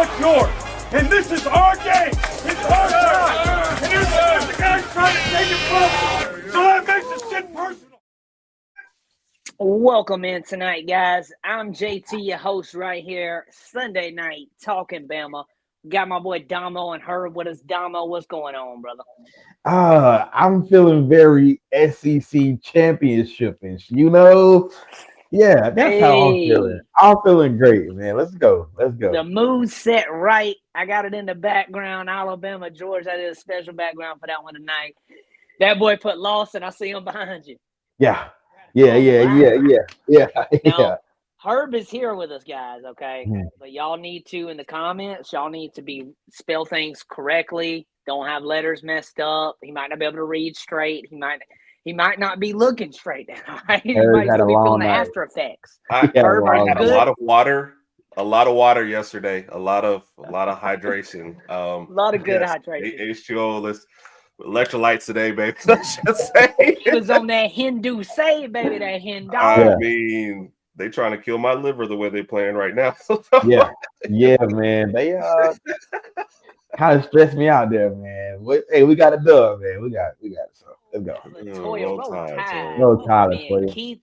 what's yours. And this is our game. It's our time. And here's the guy's trying to take it from us. So that makes this shit personal. Welcome in tonight, guys. I'm JT, your host right here. Sunday night, Talk'N Bama. Got my boy Domo and Herb with us. Domo, what's going on, brother? I'm feeling very SEC championship-ish, Yeah, that's how I'm feeling. I'm feeling great, man. Let's go. The mood's set right. I got it in the background. Alabama, Georgia. I did a special background for that one tonight. That boy put Lawson. I see him behind you. Yeah. Now, Herb is here with us, guys, okay? Mhm. But y'all need to, in the comments, y'all need to spell things correctly. Don't have letters messed up. He might not be able to read straight. He might not be looking straight. Right? He might had still a be long feeling the night. after effects. Herb, are you had good? a lot of water yesterday. A lot of hydration. A lot of good hydration. H2O, electrolytes today, baby. Let's just say He was on that Hindu save, baby. That Hindu. I mean, they trying to kill my liver the way they're playing right now. yeah, man. They kind of stressed me out there, man. Hey, we got a dub, man. We got it. So let's go. Roll Tide for you. Keith,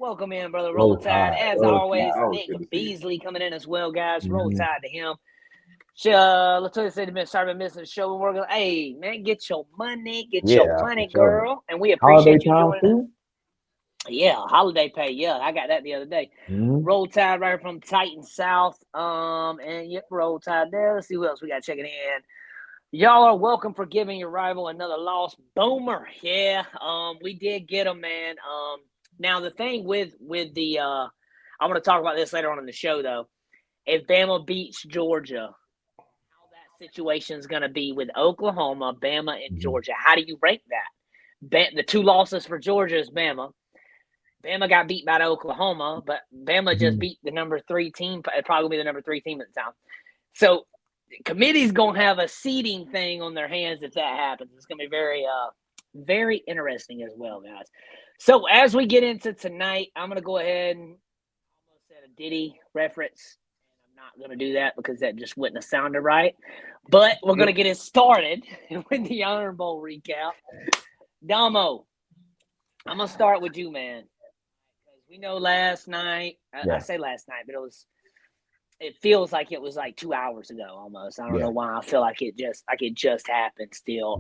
welcome in, brother. Roll Tide. As always, Nick Beasley coming in as well, guys. Roll Tide to him. Latoya said he started missing the show. We're going, hey, man, get your money, girl. And we appreciate you joining us. Yeah, holiday pay. Yeah, I got that the other day. Mm-hmm. Roll Tide right from Titan South. And yep, Roll Tide there. Let's see what else we got checking in. Y'all are welcome for giving your rival another loss. Boomer. Yeah, we did get him, man. Now the thing with the I'm going to talk about this later on in the show, though. If Bama beats Georgia, how that situation is going to be with Oklahoma, Bama, and Georgia. How do you rank that? The two losses for Georgia is Bama. Bama got beat by Oklahoma, but Bama just beat the number 3 team. It'd probably be the number 3 team at the time. So the committee's going to have a seeding thing on their hands if that happens. It's going to be very, very interesting as well, guys. So as we get into tonight, I'm going to go ahead and almost said a Diddy reference. And I'm not going to do that because that just wouldn't have sounded right. But we're going to get it started with the Iron Bowl recap. Damo, I'm going to start with you, man. We know last night, I say last night, but it feels like it was like 2 hours ago almost. I don't know why I feel like it just happened still.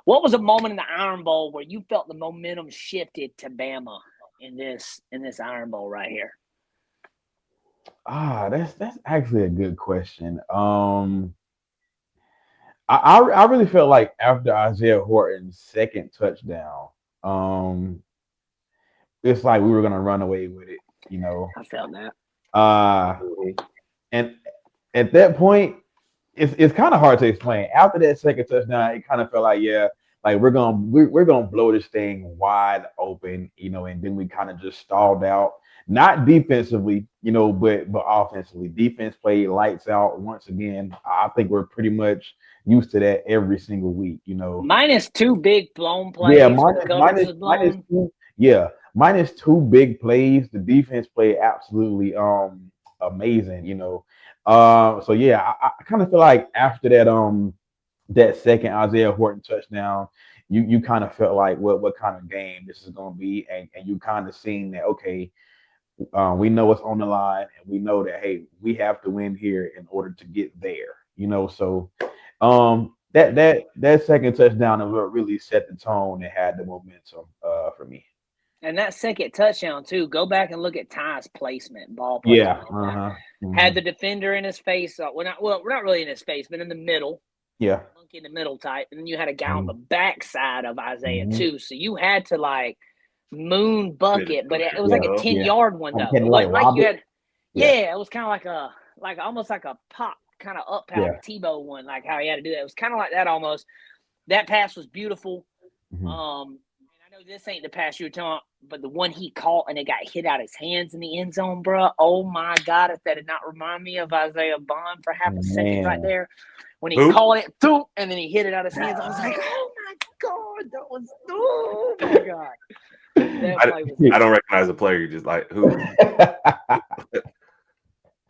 What was a moment in the Iron Bowl where you felt the momentum shifted to Bama in this Iron Bowl right here? That's actually a good question. I really felt like after Isaiah Horton's second touchdown, it's like we were gonna run away with it, I felt that. And at that point, it's kind of hard to explain. After that second touchdown, it kind of felt like we're gonna blow this thing wide open, and then we kind of just stalled out. Not defensively, but offensively. Defense played lights out once again. I think we're pretty much used to that every single week, Minus 2 big blown plays. Minus 2 big plays. The defense played absolutely amazing, I kind of feel like after that second Isaiah Horton touchdown, you kind of felt like what kind of game this is going to be, and you kind of seen that, okay, we know what's on the line, and we know that, hey, we have to win here in order to get there, so that second touchdown is what really set the tone and had the momentum for me. And that second touchdown, too, go back and look at Ty's placement, ball placement. Had the defender in his face. We're not really in his face, but in the middle. Yeah. Monkey in the middle type. And then you had a guy on the backside of Isaiah, too. So you had to, moon bucket, but it was like a 10-yard one, though. It wasn't like you had – it was kind of almost like a pop, kind of up like Tebow one, like how he had to do that. It was kind of like that almost. That pass was beautiful. I know this ain't the pass you were talking about, but the one he caught and it got hit out his hands in the end zone, bro. Oh my God! If that did not remind me of Isaiah Bond for half a second right there, when he caught it, and then he hit it out of his hands, I was like, oh my God, that was oh my God. I don't recognize the player. You just like who?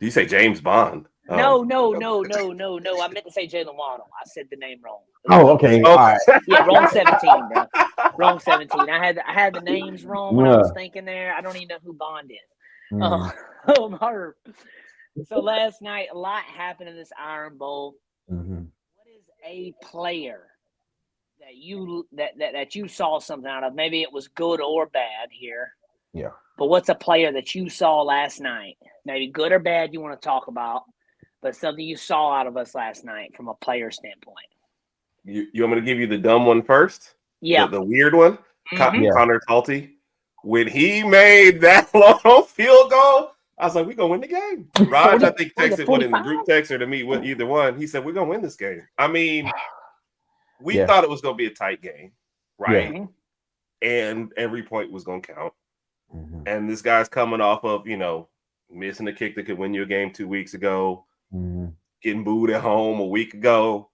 Do you say James Bond? No. I meant to say Jalen Waddle. I said the name wrong. Oh, okay. Oh. All right. Yeah, wrong 17, bro. Wrong 17. I had the names wrong when I was thinking there. I don't even know who Bond is. Herb. So last night, a lot happened in this Iron Bowl. Mm-hmm. What is a player that you saw something out of? Maybe it was good or bad here. Yeah. But what's a player that you saw last night? Maybe good or bad you want to talk about, but something you saw out of us last night from a player standpoint. You want me to give you the dumb one first? Yeah. The weird one? Mhm. Connor Talty. When he made that long field goal, I was like, we're going to win the game. Raj, I think, texted one in the group text or to me with either one. He said, we're going to win this game. I mean, we thought it was going to be a tight game, right? Yeah. And every point was going to count. Mm-hmm. And this guy's coming off of, missing a kick that could win you a game 2 weeks ago, getting booed at home a week ago.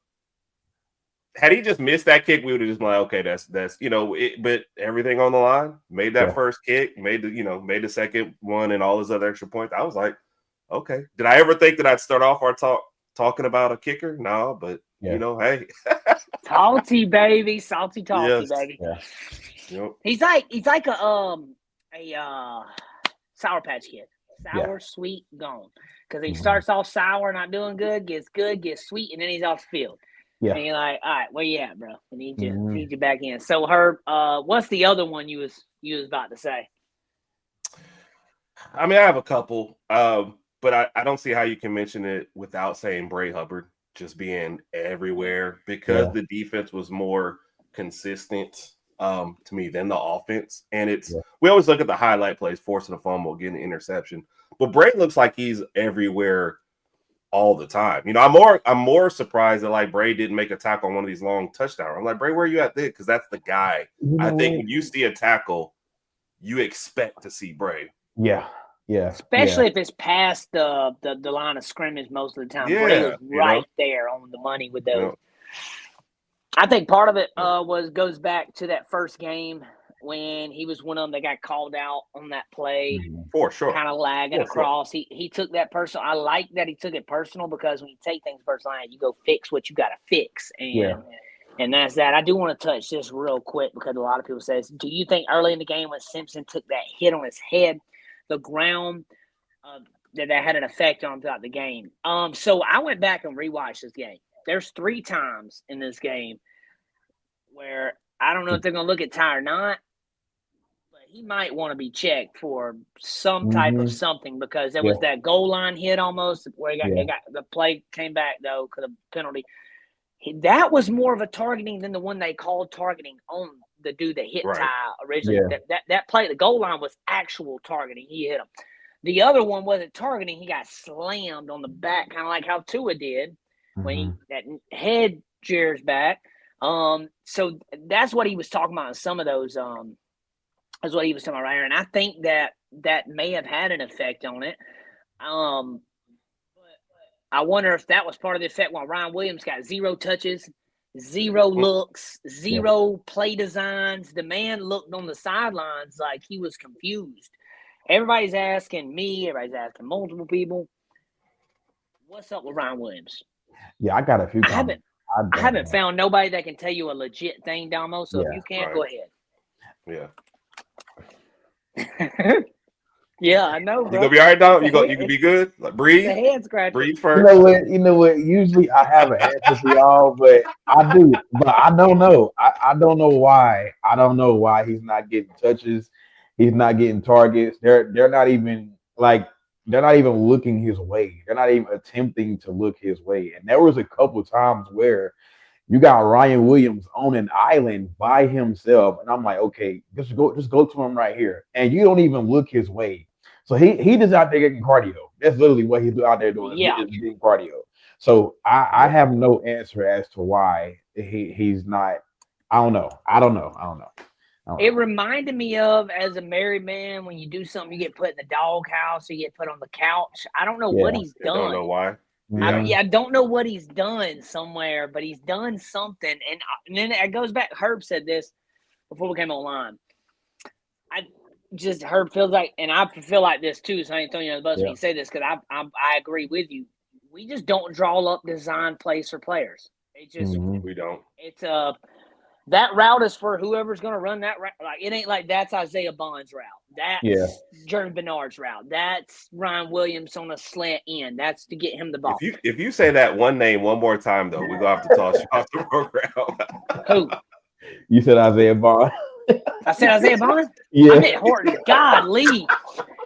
Had he just missed that kick, we would have just been like, okay, that's but everything on the line, made that first kick, made the second one and all his other extra points. I was like, okay. Did I ever think that I'd start off our talking about a kicker? No, but hey. Salty baby, salty talky baby. Yeah. Yep. He's like a Sour Patch Kid. Sour, sweet, gone. Because he starts off sour, not doing good, gets sweet, and then he's off the field. Yeah. And you're like, all right, where you at, bro? I need you back in. So Herb, what's the other one you was about to say? I mean, I have a couple, but I don't see how you can mention it without saying Bray Hubbard just being everywhere because the defense was more consistent to me than the offense. And we always look at the highlight plays, forcing a fumble, getting an interception. But Bray looks like he's everywhere all the time. I'm more surprised that like Bray didn't make a tackle on one of these long touchdowns. I'm like, Bray, where are you at there? Because that's the guy. I think when you see a tackle, you expect to see Bray. Yeah. Yeah. Especially if it's past the line of scrimmage most of the time. Bray was right there on the money with those. I think part of it goes back to that first game when he was one of them that got called out on that play. For sure. Kind of lagging across. He took that personal. I like that he took it personal because when you take things personal, you go fix what you got to fix. And that's that. I do want to touch this real quick because a lot of people say, do you think early in the game when Simpson took that hit on his head, the ground, that had an effect on him throughout the game? So I went back and rewatched this game. There's 3 times in this game where I don't know if they're going to look at Ty or not, but he might want to be checked for some type of something because there was that goal line hit almost where he got the play came back though because of penalty. That was more of a targeting than the one they called targeting on the dude that hit Ty originally. That play, the goal line was actual targeting. He hit him. The other one wasn't targeting. He got slammed on the back, kind of like how Tua did when that head jeers back. So that's what he was talking about in some of those. That's what he was talking about right here. And I think that may have had an effect on it. But I wonder if that was part of the effect while Ryan Williams got 0 touches, 0 looks, 0 play designs. The man looked on the sidelines like he was confused. Everybody's asking me, everybody's asking multiple people, what's up with Ryan Williams? Yeah, I got a few comments. I haven't found nobody that can tell you a legit thing, Domo. So if you can't, go ahead. Yeah. Yeah, I know, bro. You gonna be all right, Dom? You can be good? Like, breathe. The head scratcher. Breathe first. You know what? Usually I have an answer for y'all, but I do. But I don't know. I don't know why. I don't know why he's not getting touches. He's not getting targets. They're not even looking his way. They're not even attempting to look his way. And there was a couple times where you got Ryan Williams on an island by himself, and I'm like, okay, just go to him right here, and you don't even look his way. So he just out there getting cardio. That's literally what he's out there doing. Yeah, is getting cardio. So I have no answer as to why he's not. I don't know. It reminded me of as a married man when you do something, you get put in the doghouse or you get put on the couch. I don't know what he's done. I don't know why. I don't know what he's done somewhere, but he's done something. And then it goes back. Herb said this before we came online. Herb feels like, and I feel like this too, so I ain't throwing you on the bus when you say this because I agree with you. we just don't draw up design plays for players. It just We don't. it's that route is for whoever's going to run that route. Like it ain't like that's Isaiah Bond's route. That's Jordan Bernard's route. That's Ryan Williams on a slant end. That's to get him the ball. If you say that one name one more time, though, we're gonna have to toss you off the program. Who? You said Isaiah Bond. I said Isaiah Bond? Yeah. I meant Horton. God, Lee.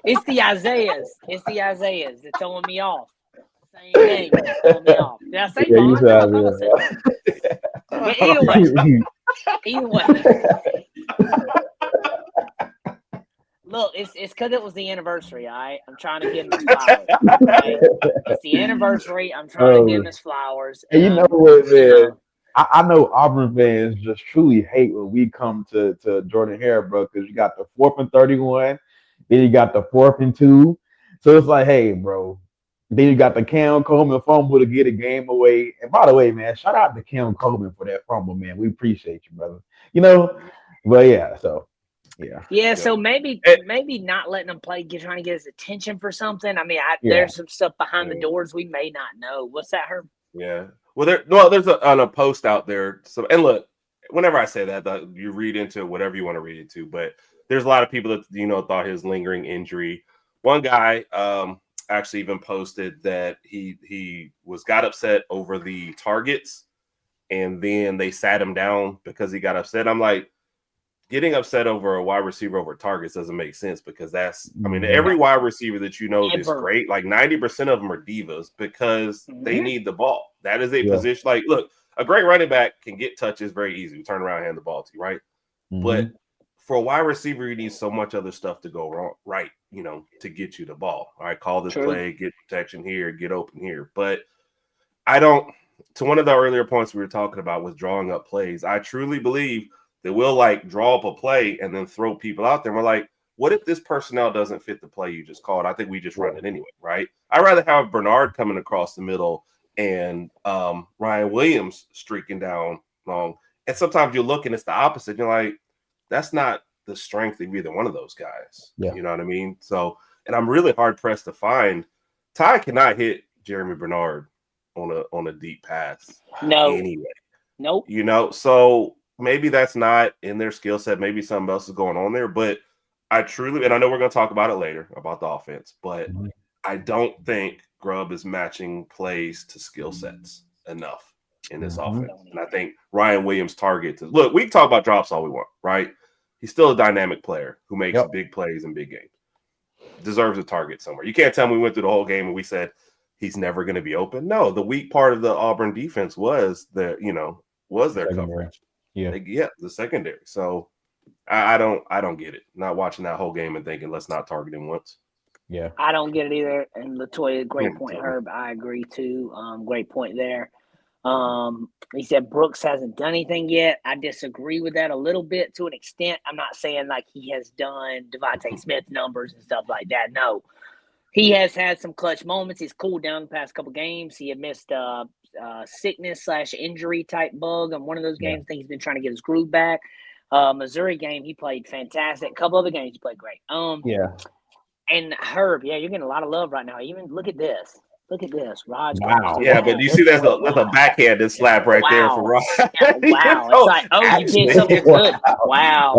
It's the Isaiahs. They're throwing me off. Same name. They're throwing me off. Did I say Yeah, you Bond? said I thought I said Bond. But either way. Look, it's because it was the anniversary, all right? I'm trying to give him his flowers. Right? It's the anniversary. I'm trying to give him his flowers. And you know what, man? I know Auburn fans just truly hate when we come to Jordan Hare, bro, because you got the 4th and 31, then you got the 4th and 2. So it's like, hey, bro. Then you got the Cam Coleman fumble to get a game away. And by the way, man, shout out to Cam Coleman for that fumble, man. We appreciate you, brother. You know, but yeah, so yeah. Yeah, so maybe not letting him play, trying to get his attention for something. I mean, there's some stuff behind the doors we may not know. What's that, Herb? Yeah. Well, there's a post out there. So, and look, whenever I say that, you read into whatever you want to read into, but there's a lot of people that thought his lingering injury. One guy actually even posted that he got upset over the targets, and then they sat him down because he got upset. I'm like, getting upset over a wide receiver over targets doesn't make sense because every wide receiver that is great. Like 90% of them are divas because they need the ball. That is a position. Like, look, a great running back can get touches very easy. We turn around and hand the ball to you, right? Mm-hmm. But for a wide receiver, you need so much other stuff to go wrong, right? To get you the ball. All right, call this play, get protection here, get open here. But to one of the earlier points we were talking about was drawing up plays. I truly believe that we'll draw up a play and then throw people out there. We're like, what if this personnel doesn't fit the play you just called? I think we just run it anyway, right? I'd rather have Bernard coming across the middle and Ryan Williams streaking down long. And sometimes you look and it's the opposite. You're like, that's not the strength of either one of those guys. Yeah. You know what I mean? So, and I'm really hard pressed to find Ty cannot hit Jeremy Bernard on a deep pass. No. Anyway. Nope. So maybe that's not in their skill set. Maybe something else is going on there. But I truly, and I know we're going to talk about it later about the offense, but I don't think Grubb is matching plays to skill sets enough in this offense. And I think Ryan Williams' look, we can talk about drops all we want, right? He's still a dynamic player who makes big plays in big games. Deserves a target somewhere. You can't tell me we went through the whole game and we said he's never going to be open. No, the weak part of the Auburn defense was their coverage. Yeah, the secondary. So I don't get it. Not watching that whole game and thinking let's not target him once. Yeah, I don't get it either. And Latoya, great point, Herb. I agree too. Great point there. He said Brooks hasn't done anything yet. I disagree with that a little bit to an extent. I'm not saying like he has done Devontae Smith numbers and stuff like that. No, he has had some clutch moments. He's cooled down the past couple games. He had missed sickness/injury type bug on one of those games. I think he's been trying to get his groove back. Missouri game, he played fantastic. A couple other games, he played great. And Herb, you're getting a lot of love right now. Even look at this. Look at this, Raj. Wow. Yeah, but you see that's a backhanded slap right there for Raj. Wow. It's like, you did something good. Wow.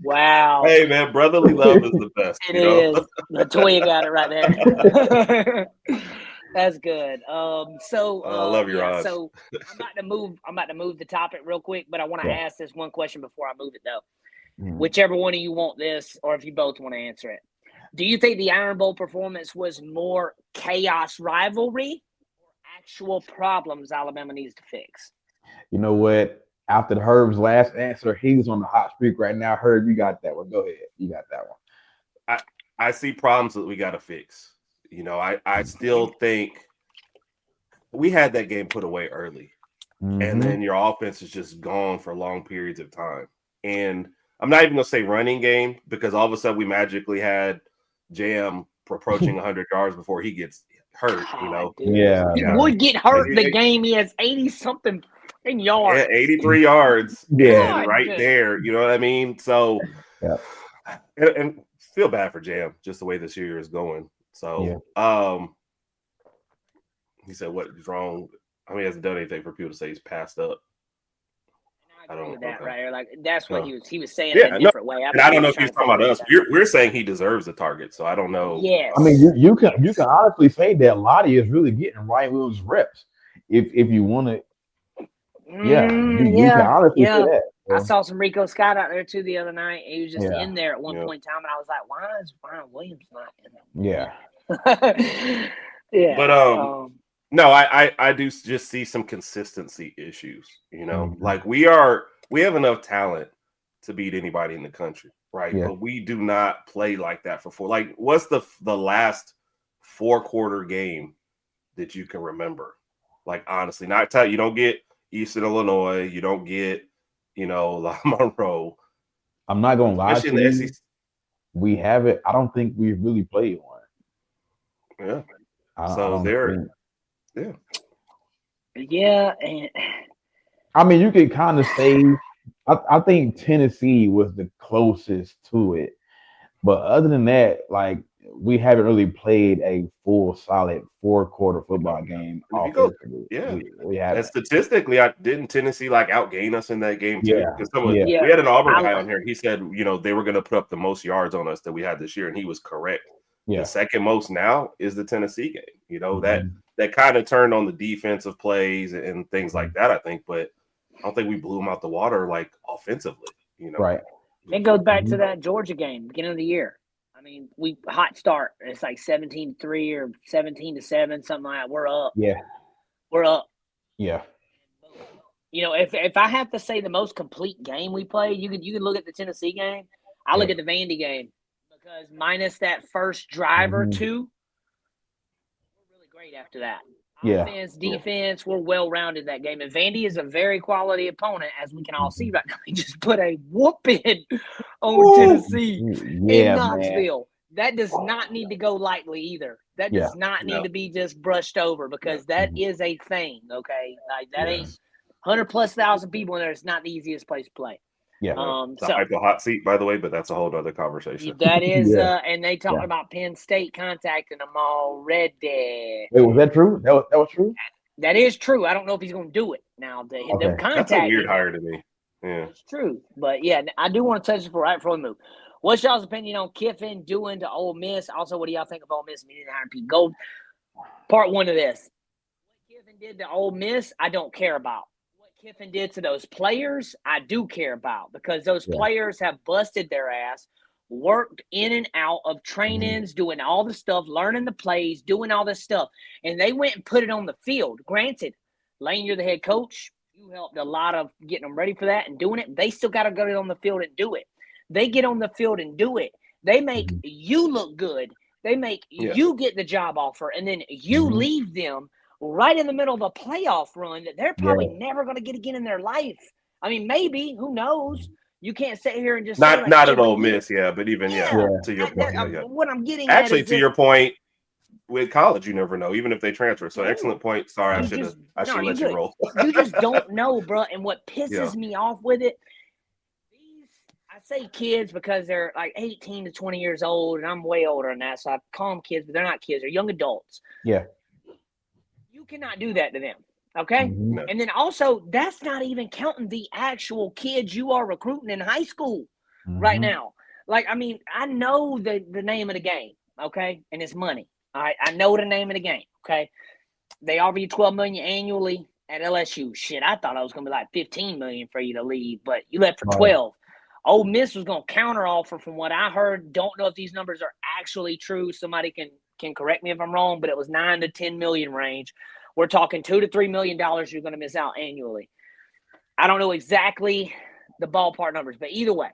Wow. Hey, man, brotherly love is the best. It is. Latoya got it right there. That's good. I love your Raj. So I'm about to move the topic real quick, but I want to ask this one question before I move it though. Whichever one of you want this, or if you both want to answer it. Do you think the Iron Bowl performance was more chaos rivalry or actual problems Alabama needs to fix? You know what? After the Herb's last answer, he's on the hot streak right now. Herb, you got that one. Go ahead. You got that one. I see problems that we got to fix. I still think we had that game put away early. And then your offense is just gone for long periods of time. And I'm not even going to say running game because all of a sudden we magically had Jam approaching 100 yards before he gets hurt, Yeah. He would get hurt in the game. He has 80-something yards. Yeah, 83 yards. Yeah. Right there. You know what I mean? So, and feel bad for Jam, just the way this year is going. So, He said what is wrong. I mean, he hasn't done anything for people to say he's passed up. I agree with that, okay. right? Like that's what he was saying Yeah, in a different way. And I don't know if he's talking about us. We're saying he deserves a target, so I don't know. Yes. I mean, you can honestly say that Lottie is really getting Ryan Williams reps. If you want to, you can honestly say that. So. I saw some Rico Scott out there too the other night. He was just in there at one point in time, and I was like, "Why is Ryan Williams not in there?" Yeah. But no, I do just see some consistency issues. You know, like we have enough talent to beat anybody in the country, right? Yeah. But we do not play like that for four. Like, what's the last 4-quarter game that you can remember? Like, honestly, not you don't get Eastern Illinois, you don't get, La Monroe. I'm not gonna lie to in the you. SEC. We haven't. I don't think we've really played one. Yeah. Yeah, and I mean, you could kind of say. I think Tennessee was the closest to it, but other than that, like we haven't really played a full, solid 4-quarter football game. We haven't. And statistically, didn't Tennessee outgain us in that game too? Yeah. Because we had an Auburn guy on here. He said, they were going to put up the most yards on us that we had this year, and he was correct. Yeah. The second most now is the Tennessee game. That kind of turned on the defensive plays and things like that, I think. But I don't think we blew them out the water offensively. Right. It goes back to that Georgia game, beginning of the year. I mean, we hot start. It's like 17-3 or 17-7, something like that. We're up. Yeah. We're up. Yeah. If I have to say the most complete game we played, you can look at the Tennessee game. I look at the Vandy game because minus that first drive or two, we're really great after that. Yeah. Offense, defense, we're well-rounded that game. And Vandy is a very quality opponent, as we can all see right now. He just put a whooping on Tennessee in Knoxville. Man. That does not need to go lightly either. That does not need to be just brushed over because that is a thing, okay? Like that ain't 100,000+ people in there. It's not the easiest place to play. Yeah. It's a hot seat, by the way, but that's a whole other conversation. That is, and they talked about Penn State contacting them already. Wait, was that true? That was true? That is true. I don't know if he's going to do it now. That's a weird hire to me. Yeah. It's true. But, yeah, I do want to touch it right before we move. What's y'all's opinion on Kiffin doing to Ole Miss? Also, what do y'all think of Ole Miss meeting hiring Pete Gold? Part one of this. What Kiffin did to Ole Miss, I don't care about. Kiffin did to those players, I do care about because those players have busted their ass, worked in and out of trainings, doing all the stuff, learning the plays, doing all this stuff. And they went and put it on the field. Granted, Lane, you're the head coach. You helped a lot of getting them ready for that and doing it. They still got to go on the field and do it. They get on the field and do it. They make you look good. They make you get the job offer, and then you leave them right in the middle of a playoff run that they're probably never going to get again in their life. I mean, maybe, who knows? You can't sit here and just not at Ole Miss, but even to your point. What I'm getting actually to your point with college, you never know, even if they transfer. So excellent point. Sorry, I should let you roll. You just don't know, bro. And what pisses me off with it, I say kids because they're like 18 to 20 years old, and I'm way older than that, so I call them kids, but they're not kids. They're young adults. Yeah. You cannot do that to them, okay? No. And then also, that's not even counting the actual kids you are recruiting in high school right now. Like, I mean, I know the name of the game, okay? And it's money. All right, I know the name of the game, okay? They offer you $12 million annually at LSU. Shit, I thought I was going to be like $15 million for you to leave, but you left for 12. Ole Miss was going to counteroffer from what I heard. Don't know if these numbers are actually true. Somebody can correct me if I'm wrong, but it was $9 to $10 million range. We're talking $2 to $3 million you're going to miss out annually. I don't know exactly the ballpark numbers, but either way, at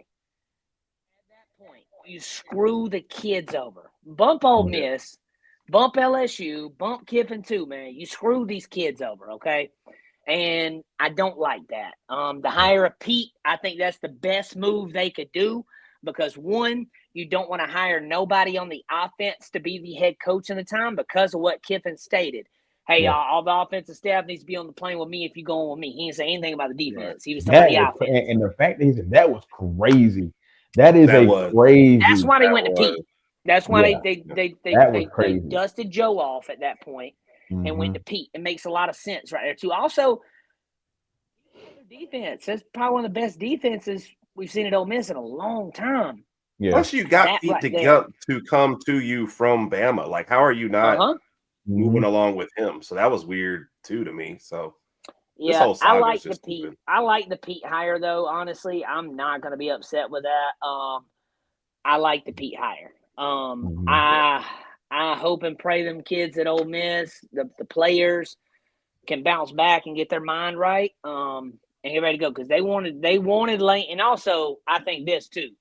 that point, you screw the kids over. Bump Ole Miss, bump LSU, bump Kiffin too, man. You screw these kids over, okay? And I don't like that. To hire a Pete, I think that's the best move they could do because, one, you don't want to hire nobody on the offense to be the head coach in the time because of what Kiffin stated. Hey, all the offensive staff needs to be on the plane with me if you go on with me. He didn't say anything about the defense. He was talking about the offense. And the fact that he said that was crazy. That is crazy. That's why they went to Pete. That's why they dusted Joe off at that point. and went to Pete. It makes a lot of sense right there too. Also, defense. That's probably one of the best defenses we've seen at Ole Miss in a long time. Yeah. Plus, you got That Pete right to there. come to you from Bama. Like, how are you not Uh-huh. moving along with him? So that was weird too to me. So this Yeah, whole I saga like is the just Pete. stupid. I like the Pete hire though. Honestly, I'm not gonna be upset with that. I like the Pete hire. I hope and pray them kids at Ole Miss, the players, can bounce back and get their mind right. And get ready to go because they wanted Lane, and also I think this too.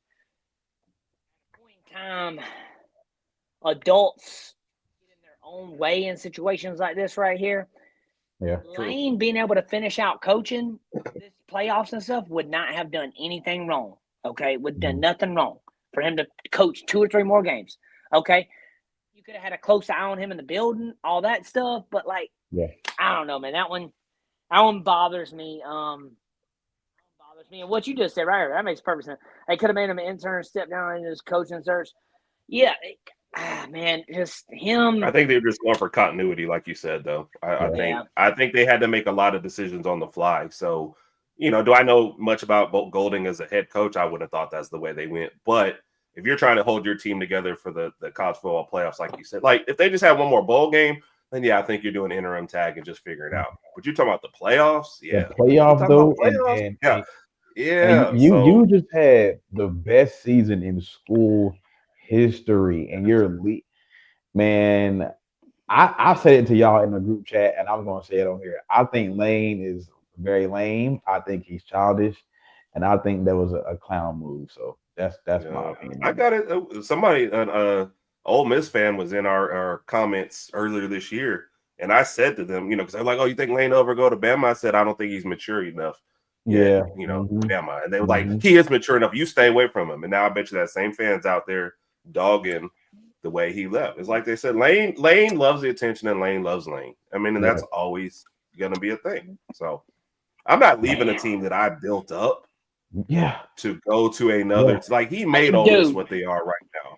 Point in time, adults get in their own way in situations like this right here. Yeah. Lane being able to finish out coaching this playoffs and stuff would not have done anything wrong. Okay, would have done nothing wrong for him to coach 2 or 3 more games. Okay, you could have had a close eye on him in the building, all that stuff. But like, I don't know, man. That one bothers me. Bothers me. And what you just said right here, that makes perfect sense. They could have made him an intern, step down in his coaching search. Yeah, man, just him. I think they were just going for continuity, like you said, though. I think they had to make a lot of decisions on the fly. So, do I know much about Golding as a head coach? I would have thought that's the way they went. But if you're trying to hold your team together for the college football playoffs, like you said, like if they just had one more bowl game, then yeah, I think you're doing interim tag and just figure it out. But you're talking about the playoffs, yeah. The playoff though, yeah. You just had the best season in school history, and you're elite, man. I said it to y'all in the group chat, and I'm going to say it on here. I think Lane is very lame. I think he's childish, and I think that was a clown move. So that's my opinion. I got it. Somebody, an Ole Miss fan, was in our comments earlier this year, and I said to them, because they're like, "Oh, you think Lane will ever go to Bama?" I said, "I don't think he's mature enough." Yeah, Bama, and they were like, "He is mature enough. You stay away from him." And now I bet you that same fans out there dogging the way he left. It's like they said, Lane loves the attention, and Lane loves Lane. I mean, and that's always gonna be a thing. So I'm not leaving a team that I built up. To go to another. It's like he made Ole Miss what they are right now.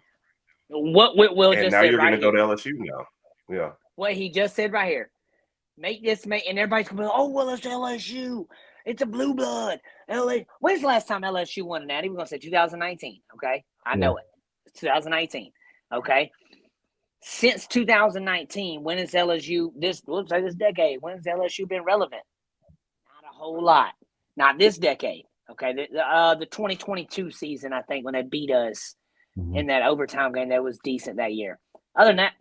What Will just now said you're right going to go to LSU now. Yeah. What he just said right here. And everybody's going to be like, oh, well, it's LSU. It's a blue blood. When's the last time LSU won a natty? We're going to say 2019. Okay. I know it. It's 2019. Okay. Since 2019, when has LSU, this decade, when has LSU been relevant? Not a whole lot. Not this decade. Okay. The 2022 season, I think, when they beat us in that overtime game, that was decent that year. Other than that,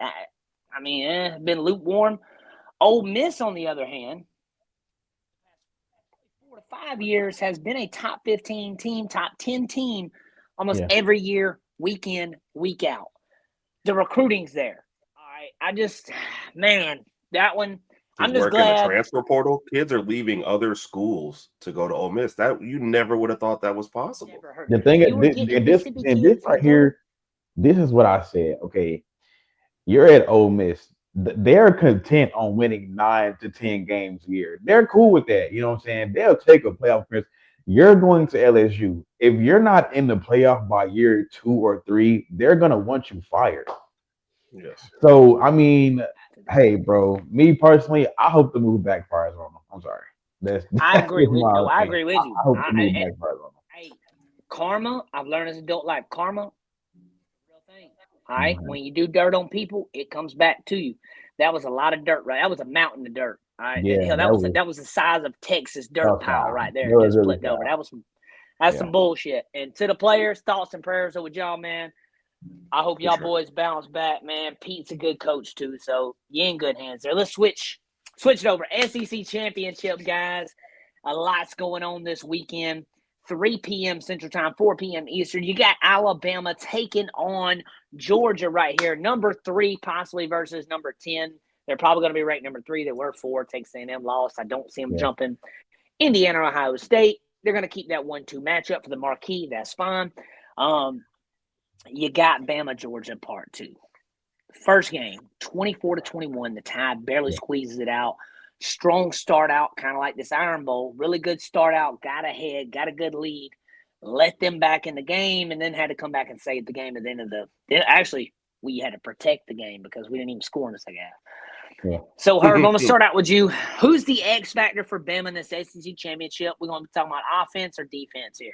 I mean, been lukewarm. Ole Miss, on the other hand, 4 to 5 years has been a top 15 team, top 10 team almost every year, week in, week out. The recruiting's there. All right. That one, I'm just glad. In the transfer portal, kids are leaving other schools to go to Ole Miss. That you never would have thought that was possible. The thing is, this right here, this is what I said. Okay, you're at Ole Miss. They're content on winning 9 to 10 games a year. They're cool with that. You know what I'm saying? They'll take a playoff appearance. You're going to LSU. If you're not in the playoff by year 2 or 3, they're gonna want you fired. Yes. So I mean, hey, bro. Me personally, I hope the move backfires on them. I'm sorry. I agree with you. I agree with you. I hope the move backfires on them. Hey, karma. I've learned as an adult life. Karma. Real thing. All right. When you do dirt on people, it comes back to you. That was a lot of dirt, right? That was a mountain of dirt. All right. Yeah, that was the size of Texas dirt pile right there. Just flipped over. That's some bullshit. And to the players, thoughts and prayers are with y'all, man. I hope y'all boys bounce back, man. Pete's a good coach too, so you're in good hands there. Let's switch it over. SEC championship, guys. A lot's going on this weekend. 3 p.m. Central Time, 4 p.m. Eastern. You got Alabama taking on Georgia right here. Number 3 possibly versus number 10. They're probably going to be ranked number 3. They were 4. Texas A&M lost. I don't see them jumping. Indiana, Ohio State. They're going to keep that 1-2 matchup for the marquee. That's fine. You got Bama, Georgia, part 2. First game, 24-21. The Tide barely squeezes it out. Strong start out, kind of like this Iron Bowl. Really good start out. Got ahead, got a good lead. Let them back in the game, and then had to come back and save the game at the end of actually, we had to protect the game because we didn't even score in the second half. Yeah. So, Herb, I'm going to start out with you. Who's the X factor for Bama in this SEC championship? We're going to be talking about offense or defense here.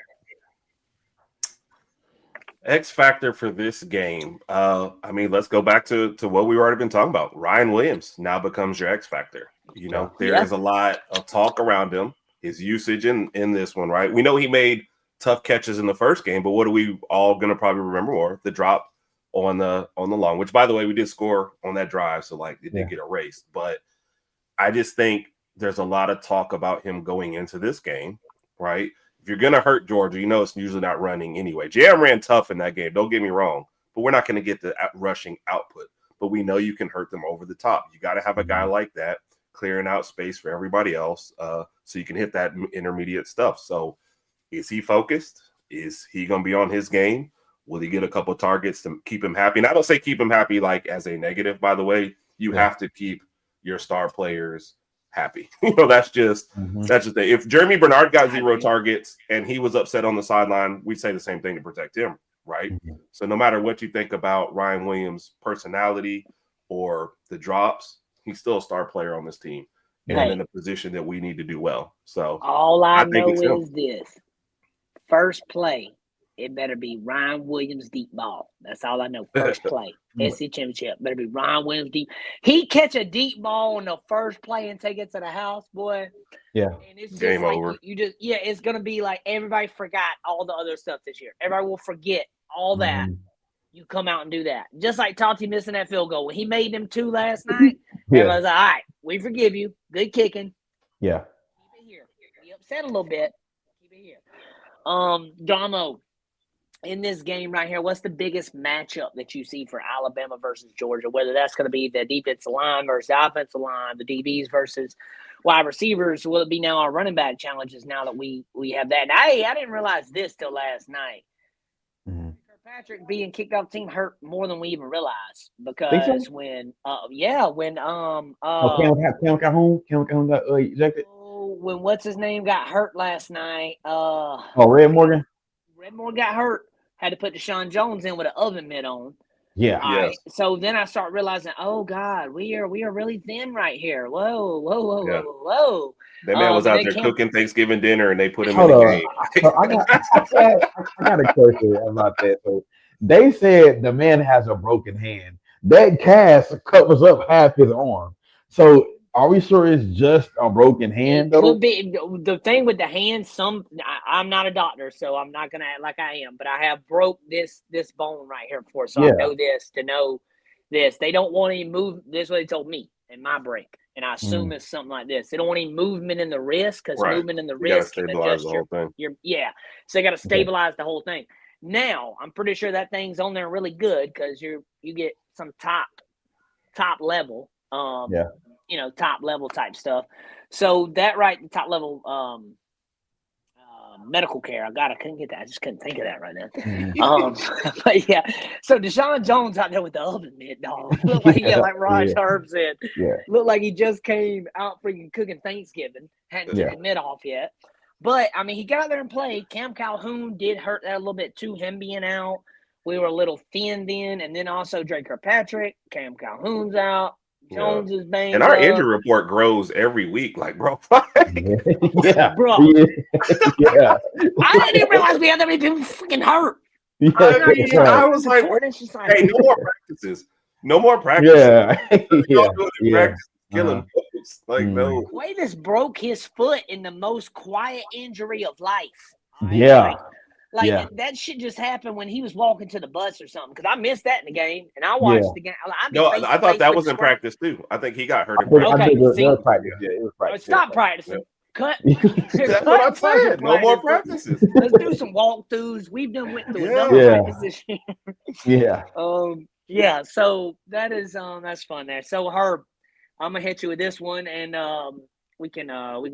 X factor for this game. I mean, let's go back to what we've already been talking about. Ryan Williams now becomes your X factor. You know, there is a lot of talk around him, his usage in this one, right? We know he made tough catches in the first game, but what are we all going to probably remember more? The drop on the long, which, by the way, we did score on that drive, so like it did get erased. But I just think there's a lot of talk about him going into this game, right? If you're going to hurt Georgia, you know it's usually not running anyway. JM ran tough in that game. Don't get me wrong, but we're not going to get the rushing output. But we know you can hurt them over the top. You got to have a guy like that clearing out space for everybody else so you can hit that intermediate stuff. So is he focused? Is he going to be on his game? Will he get a couple targets to keep him happy? And I don't say keep him happy like as a negative, by the way. You have to keep your star players happy. You know, that's just the if Jeremy Bernard got 0 targets and he was upset on the sideline, we'd say the same thing to protect him, right? So no matter what you think about Ryan Williams' personality or the drops, he's still a star player on this team and in a position that we need to do well. So all I know is this. First play, it better be Ryan Williams deep ball. That's all I know. First play, SEC championship, better be Ryan Williams deep. He catch a deep ball on the first play and take it to the house, boy. Yeah. And it's just game like over. It's gonna be like everybody forgot all the other stuff this year. Everybody will forget all that. You come out and do that. Just like Tati missing that field goal. When he made them 2 last night, everybody's like, all right, we forgive you. Good kicking. Yeah. Keep it here. Be upset a little bit. Keep it here. Domo, in this game right here, what's the biggest matchup that you see for Alabama versus Georgia? Whether that's going to be the defensive line versus the offensive line, the DBs versus wide receivers. Will it be now our running back challenges now that we have that? And I didn't realize this till last night. Patrick being kicked off the team hurt more than we even realized because when Cam Calhoun got ejected. When what's his name got hurt last night. Red Morgan. Red Morgan got hurt. Had to put Deshaun Jones in with an oven mitt on. Yeah. Right. So then I start realizing, oh God, we are really thin right here. Whoa. That man was out there cooking Thanksgiving dinner, and they put him in the game. I got a question about that. So they said the man has a broken hand. That cast covers up half his arm. So are we sure it's just a broken hand? It could be. The thing with the hand. I'm not a doctor, so I'm not gonna act like I am. But I have broke this bone right here before, so I know this to know this. They don't want any move. This is what they told me in my break, and I assume it's something like this. They don't want any movement in the wrist because movement in the wrist can adjust the whole thing. So they got to stabilize the whole thing. Now I'm pretty sure that thing's on there really good because you get some top level. Top level type stuff. So that the top level medical care. I couldn't get that. I just couldn't think of that right now. But yeah. So Deshaun Jones out there with the oven mitt, dog. Looked like like Raj Herb said. Yeah. Looked like he just came out freaking cooking Thanksgiving. Hadn't taken the mitt off yet. But I mean, he got out there and played. Cam Calhoun did hurt that a little bit too. Him being out, we were a little thin then, and then also Drake Kirkpatrick. Cam Calhoun's out. Jones is banged and our up. injury report grows every week, like bro. Bro. Yeah. I didn't even realize we had that many people freaking hurt. I was like, hey, no more practices. No more practices. Practice killing folks. Like no. Cuevas broke his foot in the most quiet injury of life. That shit just happened when he was walking to the bus or something. Because I missed that in the game, and I watched the game. I thought that was in practice too. I think he got hurt in practice. It was practice. Stop practicing. Cut. That's what I said. No more practices. Let's do some walkthroughs. We've went through enough practices here. So that is that's fun there. So Herb, I'm gonna hit you with this one, and we can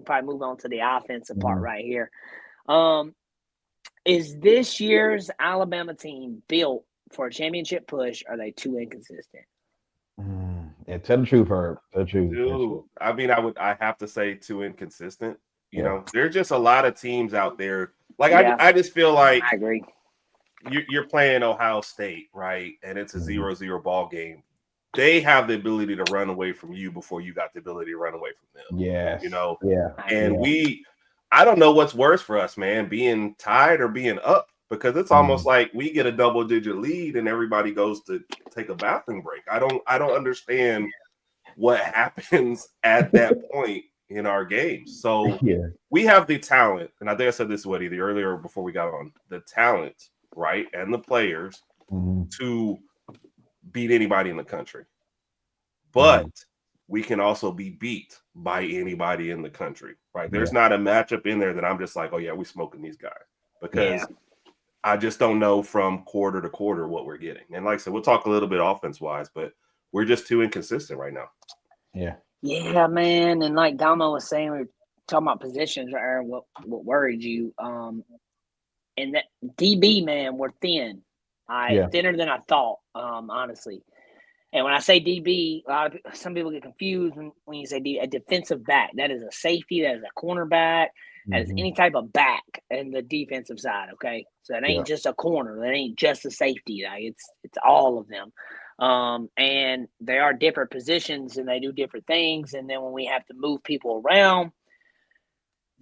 probably move on to the offensive part right here. Is this year's Alabama team built for a championship push? Or are they too inconsistent? Tell the truth, Herb. Tell the truth. Dude, I mean, I have to say too inconsistent. You know, there's just a lot of teams out there. Like I just feel like I agree. You're playing Ohio State, right? And it's a 0-0 ball game. they have the ability to run away from you before you got the ability to run away from them. Yes. You know? Yeah. And I don't know what's worse for us, man, being tied or being up, because it's almost like we get a double-digit lead and everybody goes to take a bathroom break. I don't understand what happens at that point in our games. So we have the talent, and I think I said this either earlier or before we got on, the talent, right, and the players to beat anybody in the country. But we can also be beat by anybody in the country, right? There's not a matchup in there that I'm just like, oh yeah, we're smoking these guys, because I just don't know from quarter to quarter what we're getting. And like I said, we'll talk a little bit offense-wise, but we're just too inconsistent right now. Yeah, man. And like Domo was saying, we were talking about positions, right? What worried you? And that DB, man, we're thin. Thinner than I thought, honestly. And when I say DB, some people get confused when you say a defensive back. That is a safety, that is a cornerback, that is any type of back in the defensive side, okay? So it ain't just a corner. That ain't just a safety. Like it's all of them. And they are different positions and they do different things. And then when we have to move people around,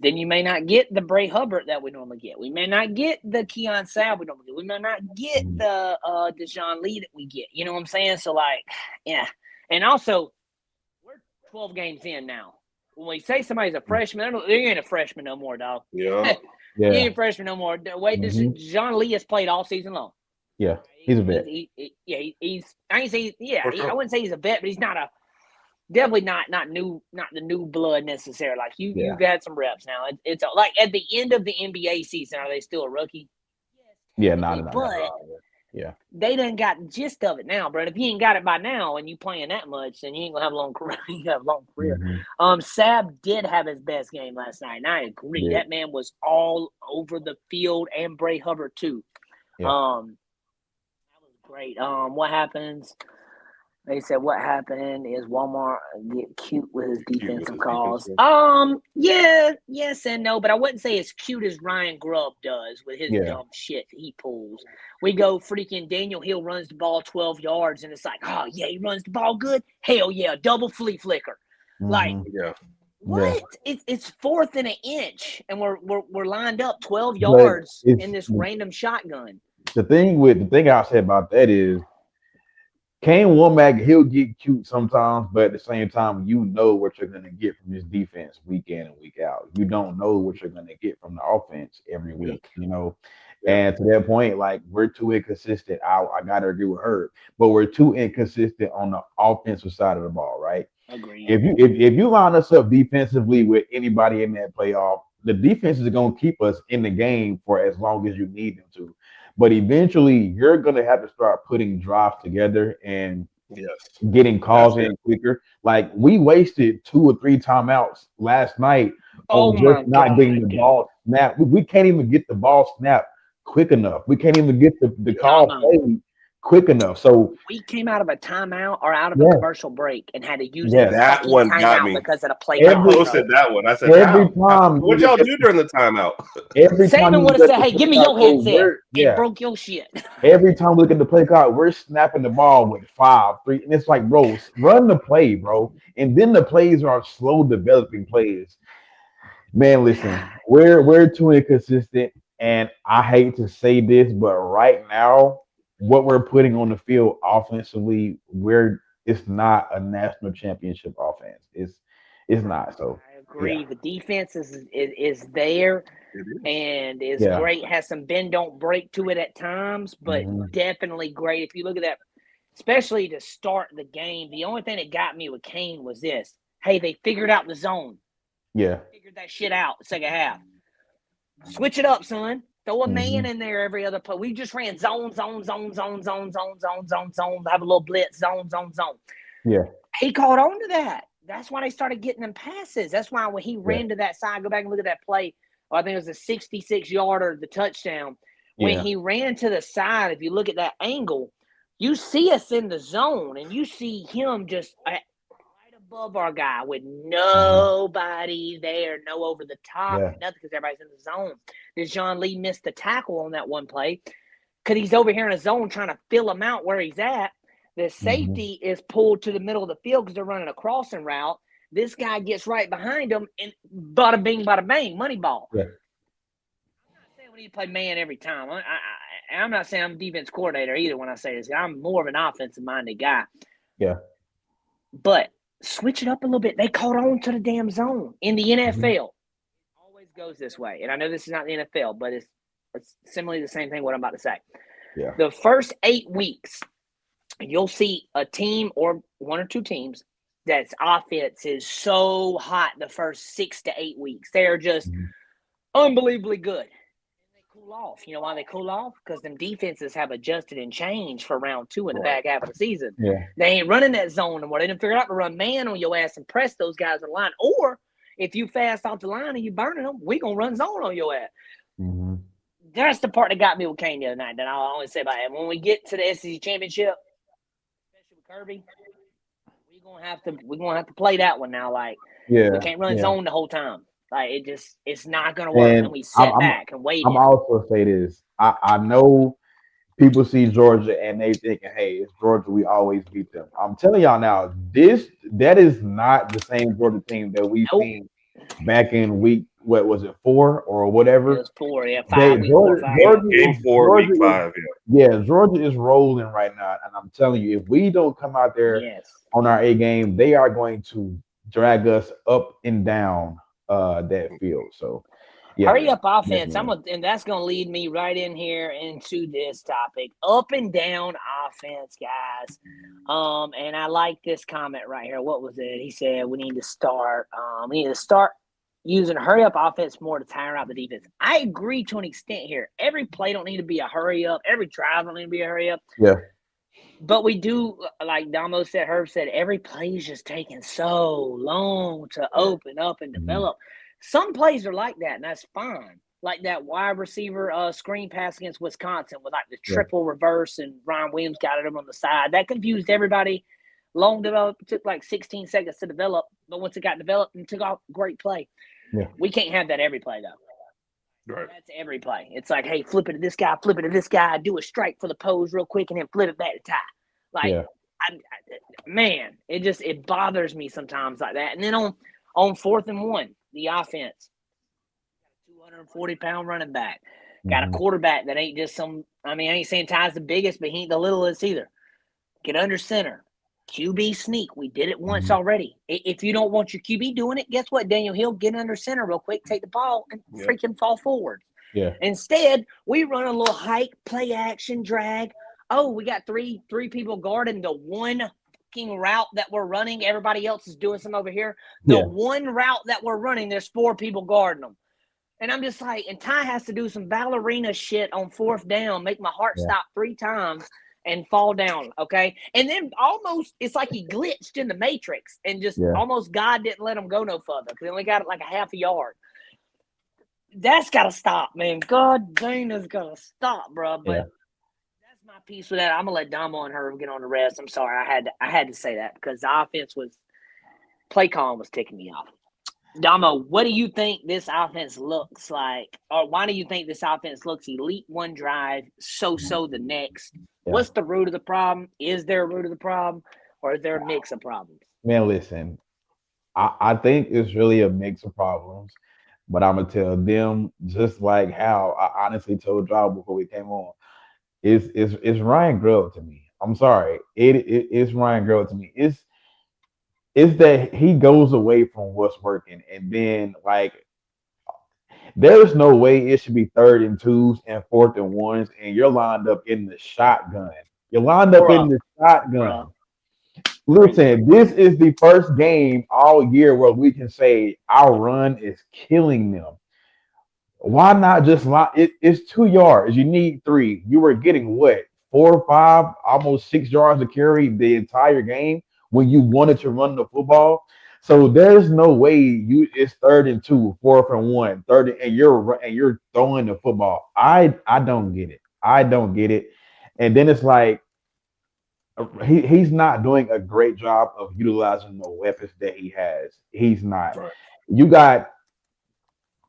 then you may not get the Bray Hubbard that we normally get. We may not get the Keon Sabb we normally get. We may not get the Deshaun Lee that we get. You know what I'm saying? So, like, yeah. And also, we're 12 games in now. When we say somebody's a freshman, they ain't a freshman no more, dog. Yeah. He ain't a freshman no more. Wait, Deshaun Lee has played all season long. Yeah. He's a vet. I wouldn't say he's a vet, but he's not definitely not the new blood necessarily. Like you've had some reps now. It's like at the end of the NBA season, are they still a rookie? Yeah, not but they done got the gist of it now, bro. If you ain't got it by now and you playing that much, then you ain't gonna have a long career. You have a long career. Sabb did have his best game last night, and I agree. Yeah. That man was all over the field, and Bray Hubbard too. Yeah. That was great. What happens? They said what happened is Walmart get cute with his defensive calls. Yes and no, but I wouldn't say as cute as Ryan Grubb does with his dumb shit that he pulls. We go freaking Daniel Hill runs the ball 12 yards, and it's like, oh yeah, he runs the ball good. Hell yeah, double flea flicker. Like what? It's fourth and an inch, and we're lined up 12 yards in this random shotgun. The thing I'll say about that is, Kane Womack, he'll get cute sometimes, but at the same time, you know what you're going to get from his defense week in and week out. You don't know what you're going to get from the offense every week, you know. And to that point, like, we're too inconsistent. I got to agree with Herb, but we're too inconsistent on the offensive side of the ball, right? Agreed. If you line us up defensively with anybody in that playoff, the defense is going to keep us in the game for as long as you need them to. But eventually, you're going to have to start putting drives together and getting calls in quicker. Like, we wasted 2 or 3 timeouts last night on just not getting the ball snapped. We can't even get the ball snapped quick enough. We can't even get the call played quick enough. So we came out of a timeout or out of a commercial break and had to use that one got me because of the play. I posted that one. I said, every time. What y'all do during the timeout? Every time Saban would have said, "Hey, give me your headset." And broke your shit. Every time we look at the play card, we're snapping the ball with 5, 3, and it's like, bro, run the play, bro. And then the plays are slow developing plays. Man, listen, we're too inconsistent, and I hate to say this, but right now, what we're putting on the field offensively, it's not a national championship offense. It's not. So I agree. The defense is there and is great. Has some bend don't break to it at times, but definitely great. If you look at that, especially to start the game, the only thing that got me with Kane was this. Hey, they figured out the zone. Yeah. Figured that shit out second half. Switch it up, son. Throw a man in there every other play. We just ran zone. Have a little blitz, zone. Yeah. He caught on to that. That's why they started getting them passes. That's why when he ran to that side, go back and look at that play. I think it was a 66-yarder, the touchdown. When he ran to the side, if you look at that angle, you see us in the zone, and you see him just right above our guy with nobody there, no over the top, nothing, because everybody's in the zone. Deshaun Lee missed the tackle on that one play because he's over here in a zone trying to fill him out where he's at. The safety is pulled to the middle of the field because they're running a crossing route. This guy gets right behind him, and bada bing, bada bang, money ball. Yeah. I'm not saying we need to play man every time. I'm not saying I'm a defense coordinator either when I say this. I'm more of an offensive-minded guy. Yeah. But switch it up a little bit. They caught on to the damn zone in the NFL. It always goes this way. And I know this is not the NFL, but it's similarly the same thing what I'm about to say. Yeah. The first 8 weeks, you'll see a team or one or two teams that's offense is so hot the first 6 to 8 weeks. They're just unbelievably good. And they cool off. You know why they cool off? Because them defenses have adjusted and changed for round 2 in the back half of the season. Yeah. They ain't running that zone anymore. They didn't figure out to run man on your ass and press those guys in line. Or if you fast off the line and you burning them, we going to run zone on your ass. Mm-hmm. That's the part that got me with Kane the other night that I'll always say about it. When we get to the SEC championship, especially with Kirby, we're gonna have to play that one now. Like, we can't run zone the whole time. Like, it's not gonna work. And we sit back and wait. I'm also say this. I know people see Georgia and they thinking, hey, it's Georgia, we always beat them. I'm telling y'all now, that is not the same Georgia team that we've seen back in week, what was it, 4 or whatever? It was 4, yeah, 5, week 4, 5. Game 4, week 5, yeah. Georgia is rolling right now, and I'm telling you, if we don't come out there on our A game, they are going to drag us up and down that field. So, yeah, hurry up offense. And that's gonna lead me right in here into this topic. Up and down offense, guys. And I like this comment right here. What was it? He said we need to start using hurry up offense more to tire out the defense. I agree to an extent here. Every play don't need to be a hurry up. Every drive don't need to be a hurry up. Yeah. But we do, like Domo said, Herb said, every play is just taking so long to open up and develop. Some plays are like that, and that's fine. Like that wide receiver screen pass against Wisconsin with like the triple reverse, and Ryan Williams got it on the side. That confused everybody. Long develop, took like 16 seconds to develop, but once it got developed and took off, great play. Yeah. We can't have that every play, though. Right. That's every play. It's like, hey, flip it to this guy, flip it to this guy, do a strike for the pose real quick, and then flip it back to tie. Like, man, it bothers me sometimes like that. And then on 4th and 1, the offense, 240-pound running back, got a quarterback that ain't just some. I mean, I ain't saying Ty's the biggest, but he ain't the littlest either. Get under center. QB sneak. We did it once already. If you don't want your QB doing it, guess what, Daniel Hill? Get under center real quick, take the ball, and freaking fall forward. Yeah. Instead, we run a little hike, play action, drag. Oh, we got three people guarding the one fucking route that we're running. Everybody else is doing some over here. The one route that we're running, there's 4 people guarding them. And I'm just like, and Ty has to do some ballerina shit on 4th down, make my heart stop 3 times and fall down, okay? And then almost, it's like he glitched in the Matrix and just almost God didn't let him go no further because he only got like a half a yard. That's got to stop, man. God dang, that's got to stop, bro. But that's my piece with that. I'm going to let Domo and Herb get on the rest. I'm sorry. I had to say that because the offense play calling was ticking me off. Domo, what do you think this offense looks like? Or why do you think this offense looks elite one drive, so-so the next? Yeah. What's the root of the problem? Is there a root of the problem? Or is there a mix of problems? Man, listen, I think it's really a mix of problems. But I'm going to tell them, just like how I honestly told y'all before we came on, it's Ryan Grell to me. I'm sorry. It's Ryan Grell to me. It's that he goes away from what's working. And then, like, there's no way it should be 3rd and 2s and 4th and 1s, and you're lined up in the shotgun. You're lined up in the shotgun. Listen, this is the first game all year where we can say our run is killing them. Why not just line? It's 2 yards. You need 3. You were getting what? 4 or 5, almost 6 yards to carry the entire game when you wanted to run the football. So there's no way it's 3rd and 2, 4th and 1, 3rd and you're throwing the football. I don't get it. I don't get it. And then it's like he's not doing a great job of utilizing the weapons that he has. He's not. Right. You got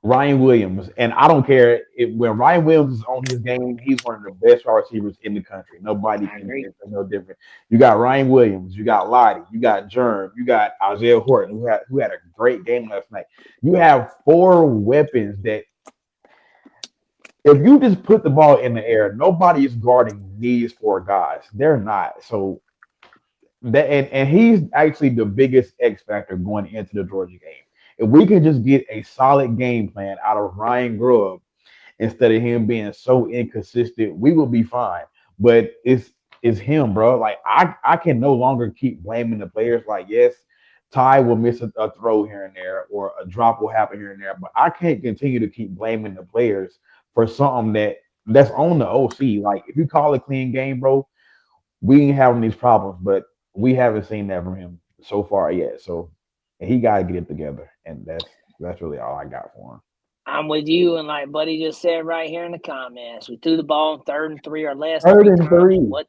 Ryan Williams, and I don't care when Ryan Williams is on his game, he's one of the best wide receivers in the country. Nobody I can agree. say no different. You got Ryan Williams, you got Lottie, you got Germ, you got Isaiah Horton, who had a great game last night. You have four weapons that if you just put the ball in the air, nobody is guarding these four guys. They're not. So that and he's actually the biggest X factor going into the Georgia game. If we can just get a solid game plan out of Ryan Grubb instead of him being so inconsistent, we will be fine. But it's him, bro. Like I can no longer keep blaming the players. Like, yes, Ty will miss a throw here and there, or a drop will happen here and there, but I can't continue to keep blaming the players for something that's on the OC. Like, if you call a clean game, bro, we ain't having these problems, but we haven't seen that from him so far yet. So he got to get it together, and that's really all I got for him. I'm with you, and like Buddy just said right here in the comments, we threw the ball in 3rd and 3 or less. Third three and times. three. What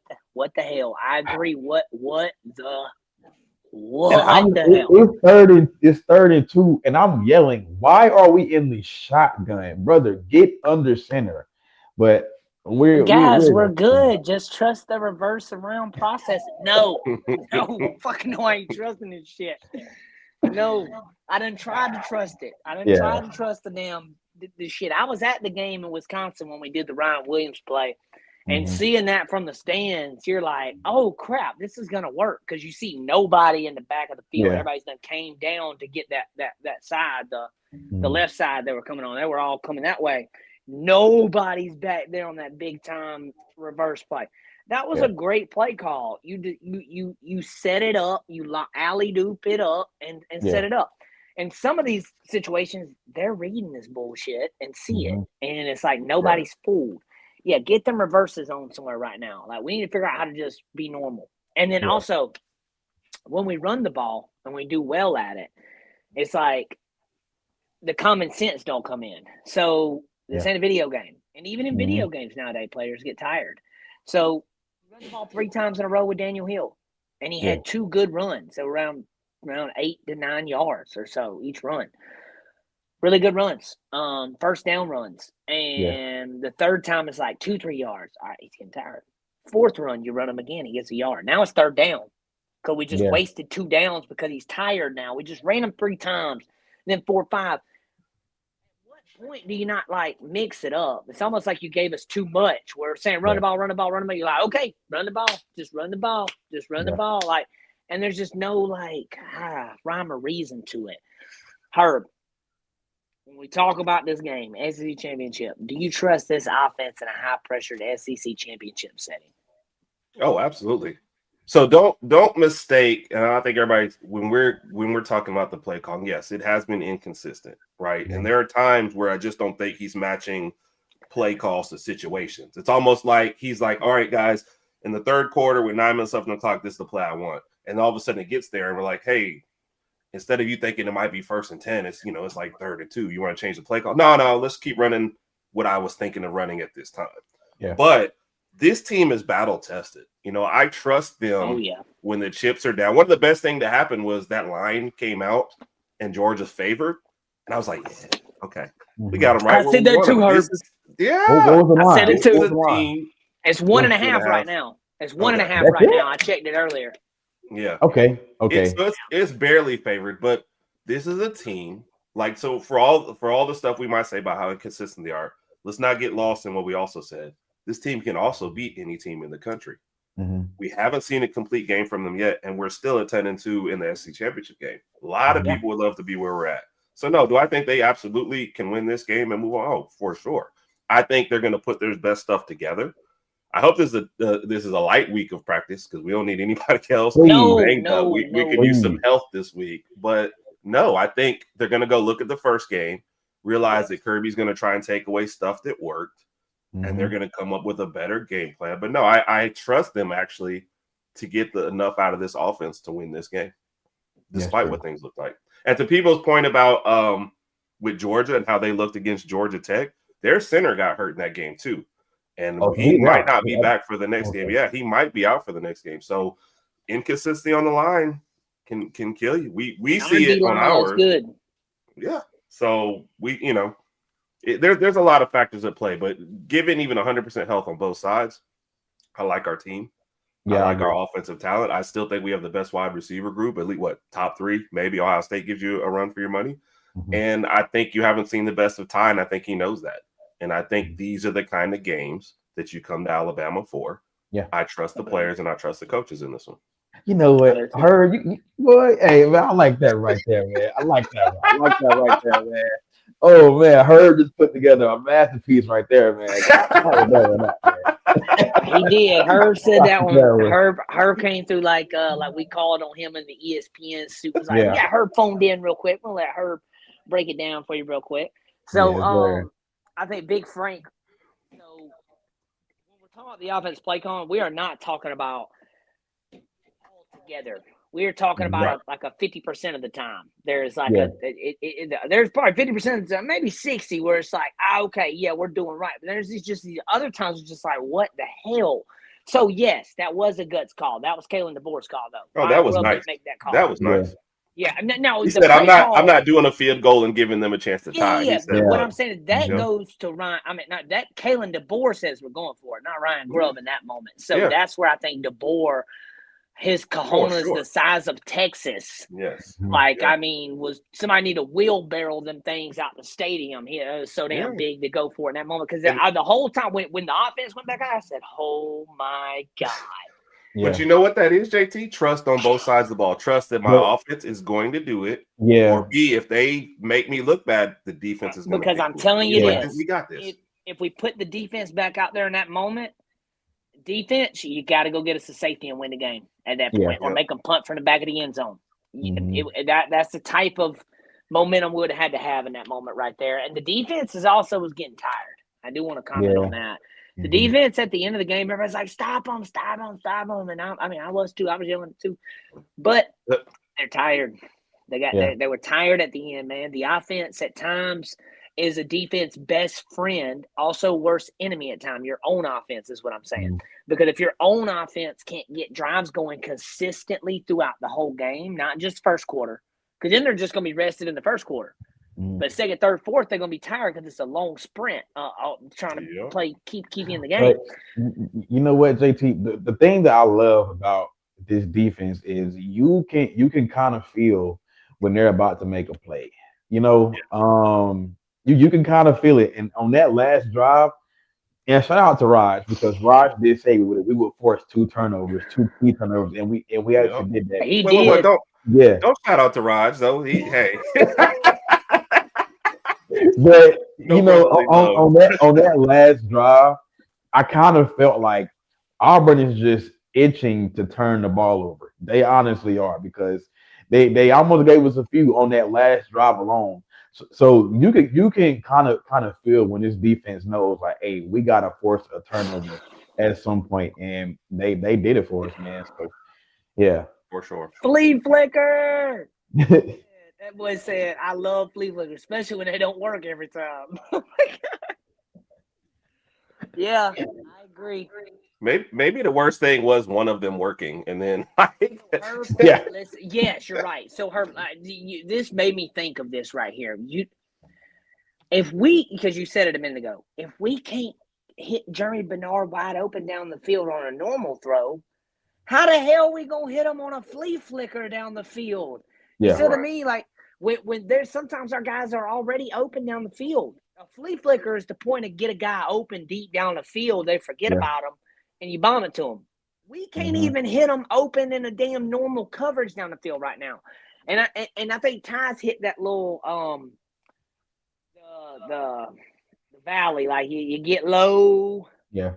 the hell? I agree. What the hell? It's 3rd and 2, and I'm yelling, why are we in the shotgun, brother? Get under center. But we're We're good. Just trust the reverse around process. No, fucking no, I ain't trusting this shit. No, I done tried to trust it. I done tried to trust the damn this shit. I was at the game in Wisconsin when we did the Ryan Williams play, and seeing that from the stands, you're like, oh crap, this is gonna work, because you see nobody in the back of the field. Yeah. Everybody's done came down to get that side, the left side they were coming on. They were all coming that way. Nobody's back there on that big time reverse play. That was a great play call. You set it up, you alley-doop it up and set it up. And some of these situations, they're reading this bullshit and see it. And it's like nobody's fooled. Yeah, get them reverses on somewhere right now. Like, we need to figure out how to just be normal. And then also, when we run the ball and we do well at it, it's like the common sense don't come in. So this ain't a video game. And even in video games nowadays, players get tired. So we run the ball 3 times in a row with Daniel Hill, and he had 2 good runs, so around 8 to 9 yards or so each run. Really good runs, first down runs. And the 3rd time it's like 2-3 yards. All right, he's getting tired. 4th run, you run him again, he gets a yard. Now it's 3rd down, because we just wasted 2 downs because he's tired now. We just ran him 3 times, then 4 or 5. At what point do you not like mix it up? It's almost like you gave us too much. We're saying run the ball, run the ball, run the ball. You're like, okay, run the ball, just run the ball, just run the ball. Like, and there's just no like rhyme or reason to it. Herb, when we talk about this game, SEC championship, do you trust this offense in a high-pressured SEC championship setting? Oh, absolutely. So don't mistake, and I think everybody, when we're talking about the play calling, yes, it has been inconsistent, right? And there are times where I just don't think he's matching play calls to situations. It's almost like he's like, all right, guys, in the 3rd quarter with 9 minutes left on the clock, this is the play I want. And all of a sudden it gets there, and we're like, hey, instead of you thinking it might be 1st and 10, it's it's like 3rd and 2. You want to change the play call? No, let's keep running what I was thinking of running at this time. Yeah. But this team is battle tested. I trust them when the chips are down. One of the best things that happened was that line came out and Georgia's favored. And I was like, yeah, okay. We got them right. I said that too, Herb. I said it too. It's 1.5 right now. It's 1.5 right now. I checked it earlier. Yeah. Okay. It's barely favored, but this is a team. Like, so for all the stuff we might say about how inconsistent they are, let's not get lost in what we also said. This team can also beat any team in the country. We haven't seen a complete game from them yet, and we're still at 10-2 in the SEC championship game. A lot of people would love to be where we're at. So no, do I think they absolutely can win this game and move on? Oh, for sure. I think they're going to put their best stuff together. I hope this is a light week of practice, because we don't need anybody else. We could use some health this week. But no, I think they're going to go look at the first game, realize that Kirby's going to try and take away stuff that worked, and they're going to come up with a better game plan. But no, I trust them actually to get enough out of this offense to win this game, despite what things look like. And to people's point about with Georgia and how they looked against Georgia Tech, their center got hurt in that game too. And he might not be back for the next game. Yeah, he might be out for the next game. So inconsistency on the line can kill you. We see it on ours. Good. Yeah. So there's a lot of factors at play, but given even 100% health on both sides, I like our team. Yeah, I like our offensive talent. I still think we have the best wide receiver group, at least top 3. Maybe Ohio State gives you a run for your money. Mhm. And I think you haven't seen the best of Ty, and I think he knows that. And I think these are the kind of games that you come to Alabama for. Yeah. I trust the players and I trust the coaches in this one. You know what, Herb? Boy, hey man, I like that right there, man. I like that. I like that right there, man. Oh man, Herb just put together a masterpiece right there, man. He did. Herb said that one. Herb came through like we called on him in the ESPN suit. Was like, we got Herb phoned in real quick. We'll let Herb break it down for you real quick. So I think Big Frank. When we're talking about the offense play calling, we are not talking about all together. We are talking about like a 50% of the time. There's like there's probably 50%, maybe 60, where it's like, okay, yeah, we're doing right. But there's just these other times it's just like, what the hell? So yes, that was a guts call. That was Kalen DeBoer's call, though. Oh, that was nice. Make that call. That was nice. Yeah. No, he said, I'm not doing a field goal and giving them a chance to tie. Yeah. But what I'm saying is that goes to Ryan. I mean, not that Kalen DeBoer says we're going for it, not Ryan Grubb in that moment. So that's where I think DeBoer, his cojones the size of Texas. Yes. I mean, was somebody need to wheelbarrow them things out the stadium. It was so damn big to go for in that moment. Because the whole time when the offense went back out, I said, oh my God. But you know what that is, JT? Trust on both sides of the ball. Trust that my offense is going to do it. Yeah. Or B, if they make me look bad, the defense is going to. Because I'm telling you this. We got this. If we put the defense back out there in that moment, defense, you got to go get us a safety and win the game at that point, or make them punt from the back of the end zone. That's the type of momentum we would have had to have in that moment right there. And the defense was getting tired. I do want to comment on that. The defense at the end of the game, everybody's like, stop them. And I was too. I was yelling too. But they're tired. They were tired at the end, man. The offense at times is a defense best friend, also worst enemy at time. Your own offense is what I'm saying. Because if your own offense can't get drives going consistently throughout the whole game, not just first quarter, because then they're just going to be rested in the first quarter. But second, third, fourth, they're going to be tired because it's a long sprint trying to play, keep you in the game. But you know what, JT? The thing that I love about this defense is you can kind of feel when they're about to make a play. You can kind of feel it. And on that last drive, and shout out to Raj, because Raj did say we would force 2 key turnovers, and we actually did that. He did. Don't shout out to Raj though. Hey. But on that last drive, I kind of felt like Auburn is just itching to turn the ball over. They honestly are, because they almost gave us a few on that last drive alone. So you can kind of feel when this defense knows, like, hey, we gotta force a turnover at some point, and they did it for us, man. So yeah, for sure. Flea flicker. That boy said, I love flea flicker, especially when they don't work every time. Yeah, I agree. Maybe the worst thing was one of them working, and then yes, you're right. So this made me think of this right here. Because you said it a minute ago, if we can't hit Jeremy Bernard wide open down the field on a normal throw, how the hell are we gonna hit him on a flea flicker down the field? You see what I mean? Like when there's sometimes our guys are already open down the field. A flea flicker is the point to get a guy open deep down the field. They forget about him, and you bomb it to them. We can't even hit them open in a damn normal coverage down the field right now. And I think Ty's hit that little the valley, like you get low, come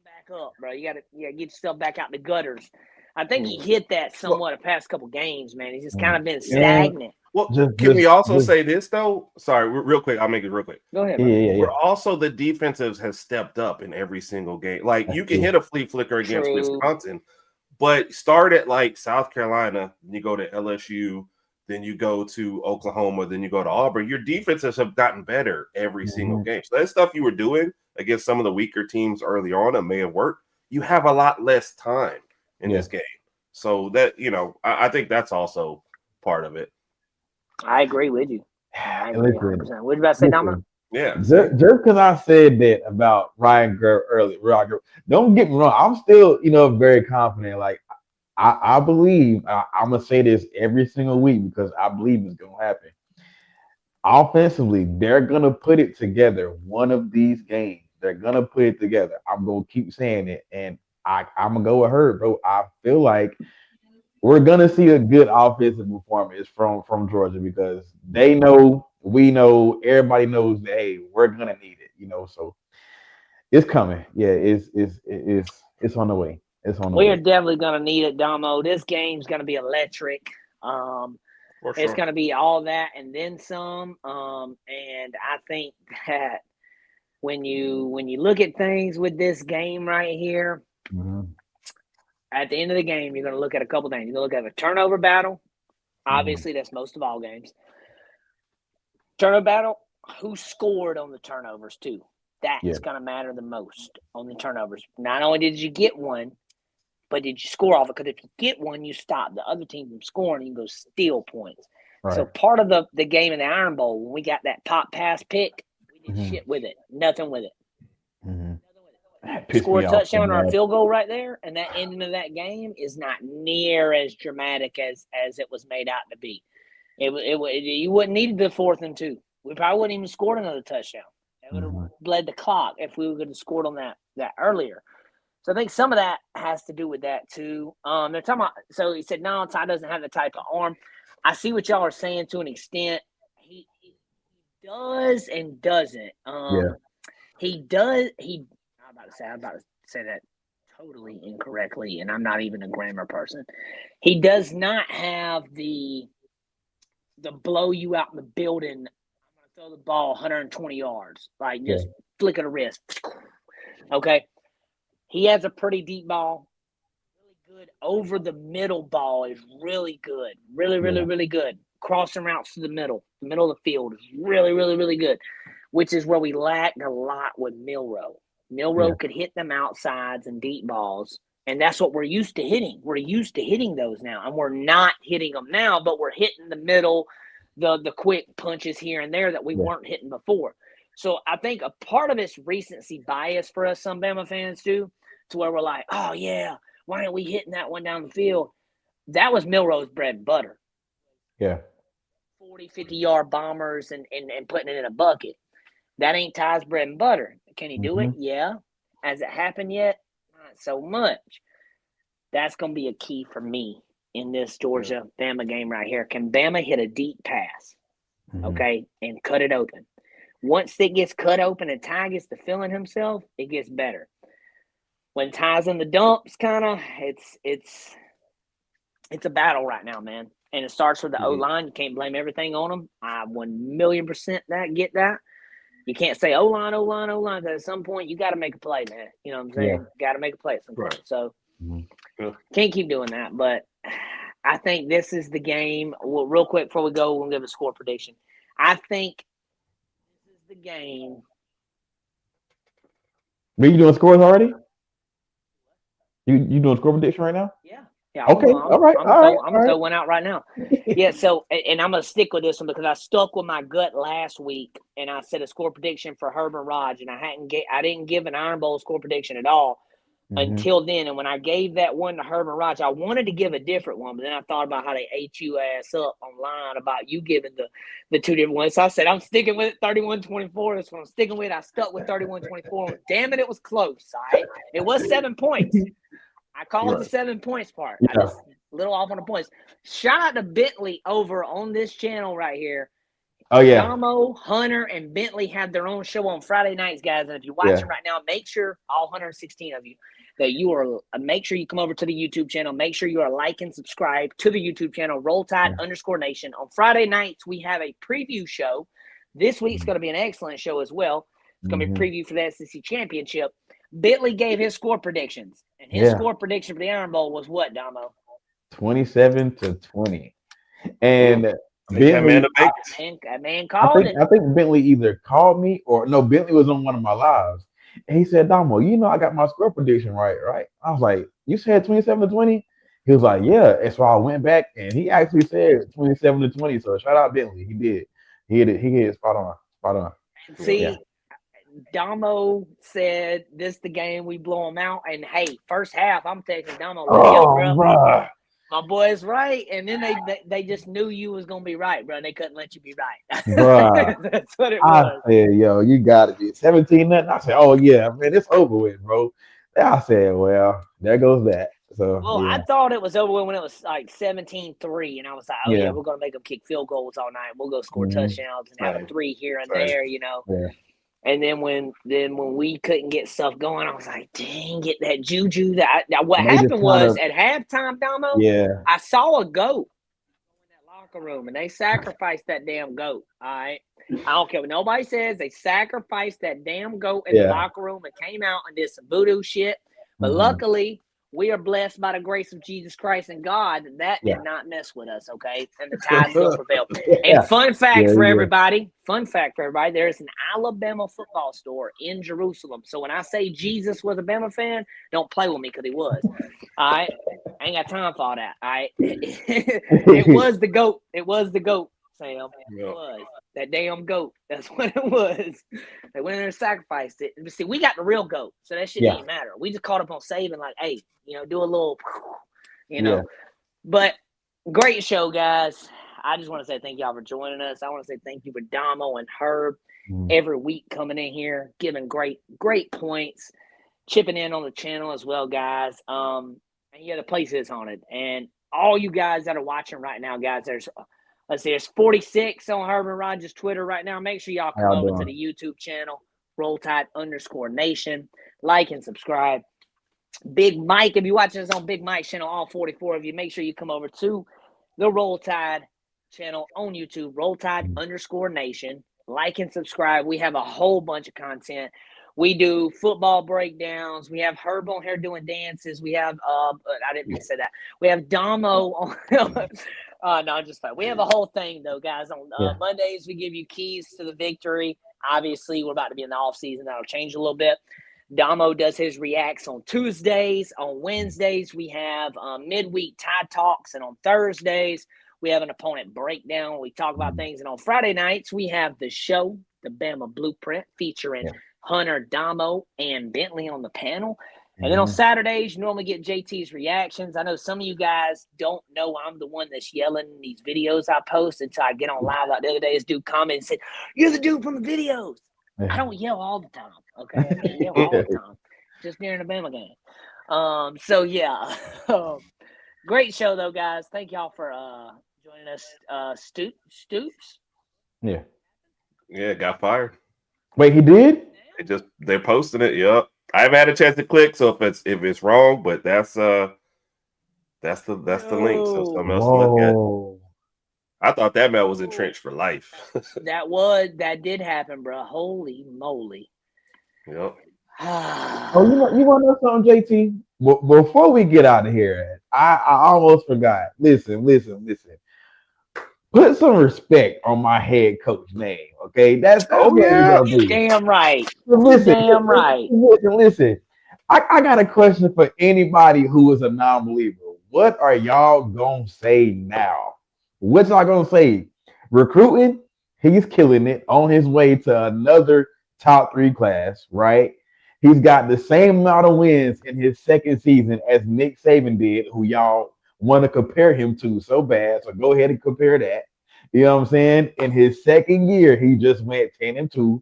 back up, bro. You gotta get yourself back out the gutters. I think he hit that somewhat the past couple games, man. He's just kind of been stagnant. Well, can we also say this though? Sorry, real quick. I'll make it real quick. Go ahead. We're also the defensives have stepped up in every single game. Like you can hit a flea flicker against Wisconsin, but start at like South Carolina, then you go to LSU, then you go to Oklahoma, then you go to Auburn. Your defenses have gotten better every single game. So that stuff you were doing against some of the weaker teams early on, it may have worked. You have a lot less time in this game. So that, I think that's also part of it. I agree with you. I agree Listen, 100%. What you about to say, Dominic? listen. Yeah. Just because I said that about Ryan Grubb earlier, don't get me wrong. I'm still, very confident. Like I believe I'm gonna say this every single week because I believe it's gonna happen. Offensively, they're gonna put it together. One of these games, they're gonna put it together. I'm gonna keep saying it, and I'm gonna go with her, bro. I feel like we're gonna see a good offensive performance from Georgia because they know, we know, everybody knows that hey, we're gonna need it. So it's coming. Yeah, it's on the way. It's on the We are way. definitely going to need it, Damo. This game's going to be electric. It's going to be all that and then some. And I think that when you look at things with this game right here, Mm-hmm. at the end of the game, you're going to look at a couple things. You're going to look at a turnover battle. Obviously, that's most of all games. Turnover battle, who scored on the turnovers too? That's going to matter the most on the turnovers. Not only did you get one, but did you score off it? Because if you get one, you stop the other team from scoring and you go steal points. Right. So part of the game in the Iron Bowl, when we got that pop pass pick, we did shit with it. Nothing with it. Score a touchdown or a field goal right there, and that ending of that game is not near as dramatic as it was made out to be. You wouldn't need the 4th and 2. We probably wouldn't even scored another touchdown. It would have bled the clock if we would have scored on that earlier. So I think some of that has to do with that too. They're talking about. So he said, no, Ty doesn't have the type of arm. I see what y'all are saying to an extent. He does and doesn't. He does. I'm about to say that totally incorrectly, and I'm not even a grammar person. He does not have the blow you out in the building. I'm gonna throw the ball 120 yards, like just flick of the wrist. Okay. He has a pretty deep ball. Really good. Over the middle ball is really good. Really, really, really good. Crossing routes to the middle of the field is really, really, really good, which is where we lacked a lot with Milroe. Milroe could hit them outsides and deep balls, and that's what we're used to hitting. We're used to hitting those now, and we're not hitting them now, but we're hitting the middle, the quick punches here and there that we weren't hitting before. So I think a part of it's recency bias for us, some Bama fans too, to where we're like, oh, yeah, why aren't we hitting that one down the field? That was Milroe's bread and butter. Yeah. 40, 50-yard bombers and putting it in a bucket. That ain't Ty's bread and butter. Can he do it? Yeah. Has it happened yet? Not so much. That's going to be a key for me in this Georgia-Bama game right here. Can Bama hit a deep pass, okay, and cut it open? Once it gets cut open and Ty gets to feeling himself, it gets better. When Ty's in the dumps, kind of, it's a battle right now, man. And it starts with the O-line. You can't blame everything on them. I 1,000,000% get that. You can't say O-line, because at some point you got to make a play, man. You know what I'm saying? Got to make a play at some point. Right. So can't keep doing that. But I think this is the game. Well, real quick before we go, we'll give a score prediction. I think this is the game. Are you doing scores already? You doing score prediction right now? Yeah. Okay. All right. I'm gonna throw one out right now. Yeah. So, and I'm gonna stick with this one because I stuck with my gut last week, and I said a score prediction for Herb and Raj, and I didn't give an Iron Bowl score prediction at all until then. And when I gave that one to Herb and Raj, I wanted to give a different one, but then I thought about how they ate you ass up online about you giving the two different ones. So I said I'm sticking with it. 31-24. That's what I'm sticking with. I stuck with 31-24. Damn it, it was close. All right, it was 7 points. I called the 7 points part. I just a little off on the points. Shout out to Bentley over on this channel right here. Oh yeah. Domo, Hunter, and Bentley have their own show on Friday nights, guys. And if you're watching right now, make sure all 116 of you that you are. Make sure you come over to the YouTube channel. Make sure you are like and subscribe to the YouTube channel. Roll Tide _Nation. On Friday nights, we have a preview show. This week's going to be an excellent show as well. It's going to be a preview for the SEC Championship. Bentley gave his score predictions, and his score prediction for the Iron Bowl was what, Damo? 27-20. And Bentley, that man called it. I think Bentley either called me or no, Bentley was on one of my lives. And he said, Damo, I got my score prediction right? I was like, you said 27-20? He was like, yeah. And so I went back and he actually said 27-20. So shout out Bentley. He did. He hit it spot on. Spot on. See, Yeah. Domo said this the game we blow them out. And hey, first half, I'm taking Domo like, Oh, yeah, bro. bruh. My boy's right. And then they just knew you was gonna be right, bro. And they couldn't let you be right. Bruh. That's what it I was. said, yo, you gotta be 17 nothing. I said, oh yeah, man, it's over with, bro. I said, well, there goes that. So Well, I yeah, thought it was over when it was like 17-3, and I was like, oh yeah, yeah, we're gonna make them kick field goals all night. We'll go score mhm, touchdowns and have a Right. 3 here and Right. there, yeah. And then when we couldn't get stuff going, I was like, dang it, that juju. What And they just happened kind was of, at halftime, Domo, yeah, I saw a goat in that locker room, and they sacrificed that damn goat. All right, I don't care what nobody says. They sacrificed that damn goat in the yeah, locker room and came out and did some voodoo shit. But mhm, luckily, we are blessed by the grace of Jesus Christ and God. That yeah, did not mess with us, okay? And the tide still prevailed. And yeah, fun fact yeah, for yeah. everybody, there is an Alabama football store in Jerusalem. So when I say Jesus was a Bama fan, don't play with me because he was. All right? I ain't got time for all that. All right? It was the GOAT. It was the GOAT, Sam. It Yeah. was. That damn goat. That's what it was. They went in there and sacrificed it. But see, we got the real goat, so that shit Yeah. didn't matter. We just caught up on saving, like, hey, do a little, Yeah. But great show, guys. I just want to say thank y'all for joining us. I want to say thank you for Domo and Herb Mhm. every week coming in here, giving great points, chipping in on the channel as well, guys. And yeah, the place is haunted. And all you guys that are watching right now, guys, there's 46 on Herb and Rogers Twitter right now. Make sure y'all How come y'all over to doing? the YouTube channel, RollTide_Nation. Like and subscribe. Big Mike, if you're watching us on Big Mike's channel, all 44 of you, make sure you come over to the Roll Tide channel on YouTube, RollTide_Nation. Like and subscribe. We have a whole bunch of content. We do football breakdowns. We have Herb on here doing dances. We have I didn't mean to say that. We have Domo on no, I'm just fine. We have a whole thing though, guys. On Yeah. Mondays, we give you keys to the victory. Obviously, we're about to be in the off season. That'll change a little bit. Domo does his reacts on Tuesdays. On Wednesdays, we have midweek Tide Talks. And on Thursdays, we have an opponent breakdown. We talk about things. And on Friday nights, we have the show, the Bama Blueprint, featuring Hunter, Domo, and Bentley on the panel. And then on Saturdays, you normally get JT's reactions. I know some of you guys don't know I'm the one that's yelling in these videos I post until I get on live. Like the other day, this dude commented and said, "You're the dude from the videos." I don't yell all the time, okay? I can't yell all the time, just during a Bama game. So yeah, great show though, guys. Thank y'all for joining us. Stoops. Yeah, got fired. Wait, he did? They're posting it. Yep. I haven't had a chance to click, so if it's wrong, but that's the link. So something else to look at. Whoa. I thought that man was entrenched for life. That did happen, bro. Holy moly. Yep. Oh, you want to know something, JT? Before we get out of here, I almost forgot. Listen. Put some respect on my head coach name, okay? That's what we gonna do. Damn right. Listen. Right. I got a question for anybody who is a non-believer. What are y'all gonna say now? What y'all gonna say? Recruiting, he's killing it on his way to another top 3 class, right? He's got the same amount of wins in his second season as Nick Saban did, who y'all want to compare him to so bad. So go ahead and compare that. You know what I'm saying? In his second year, he just went 10-2,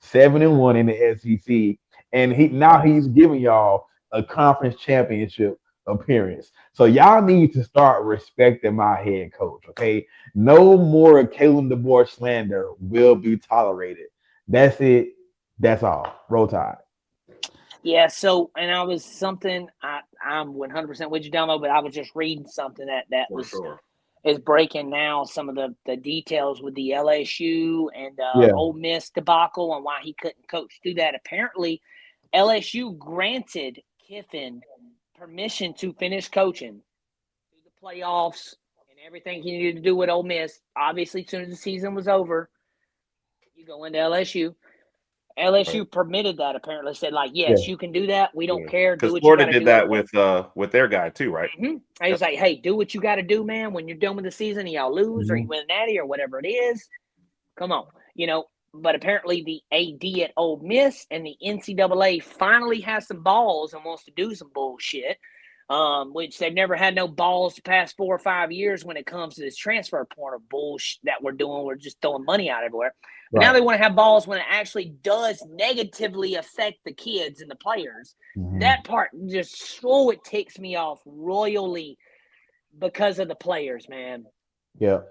7-1 in the SEC, and he's giving y'all a conference championship appearance. So y'all need to start respecting my head coach, okay? No more Kalen DeBoer slander will be tolerated. That's it. That's all. Roll Tide. Yeah, so, and I'm 100% with you, Domo, but I was just reading something that is breaking now some of the details with the LSU and Ole Miss debacle and why he couldn't coach through that. Apparently, LSU granted Kiffin permission to finish coaching through the playoffs and everything he needed to do with Ole Miss. Obviously, as soon as the season was over, you go into LSU. LSU permitted that. Apparently, said like, yes, you can do that. We don't care. Do Because what Florida you got to did do. that with their guy too, right? He was like, hey, do what you got to do, man. When you're done with the season, and y'all lose or you win a natty or whatever it is, Come on, But apparently the AD at Ole Miss and the NCAA finally has some balls and wants to do some bullshit, which they've never had no balls the past 4 or 5 years when it comes to this transfer portal bullshit that we're doing. We're just throwing money out everywhere. But now they want to have balls when it actually does negatively affect the kids and the players. Mhm. That part just it ticks me off royally because of the players, man. Yeah.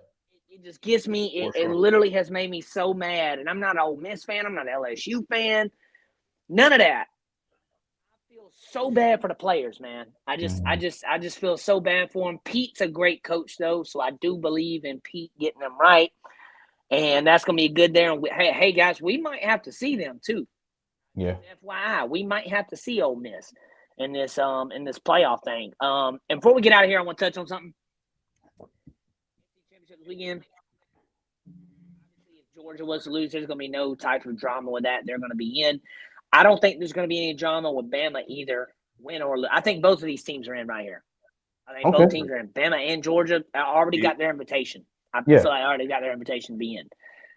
It just gets me. It literally has made me so mad. And I'm not an Ole Miss fan. I'm not an LSU fan. None of that. I feel so bad for the players, man. I just feel so bad for them. Pete's a great coach, though, so I do believe in Pete getting them right, and that's gonna be good there. And hey, guys, we might have to see them too. Yeah. FYI, we might have to see Ole Miss in this playoff thing. And before we get out of here, I want to touch on something. Championship this weekend. Obviously, if Georgia was to lose, there's going to be no type of drama with that. They're going to be in. I don't think there's going to be any drama with Bama either, win or lose. I think both of these teams are in right here. I think both teams are in. Bama and Georgia already got their invitation. I already got their invitation to be in.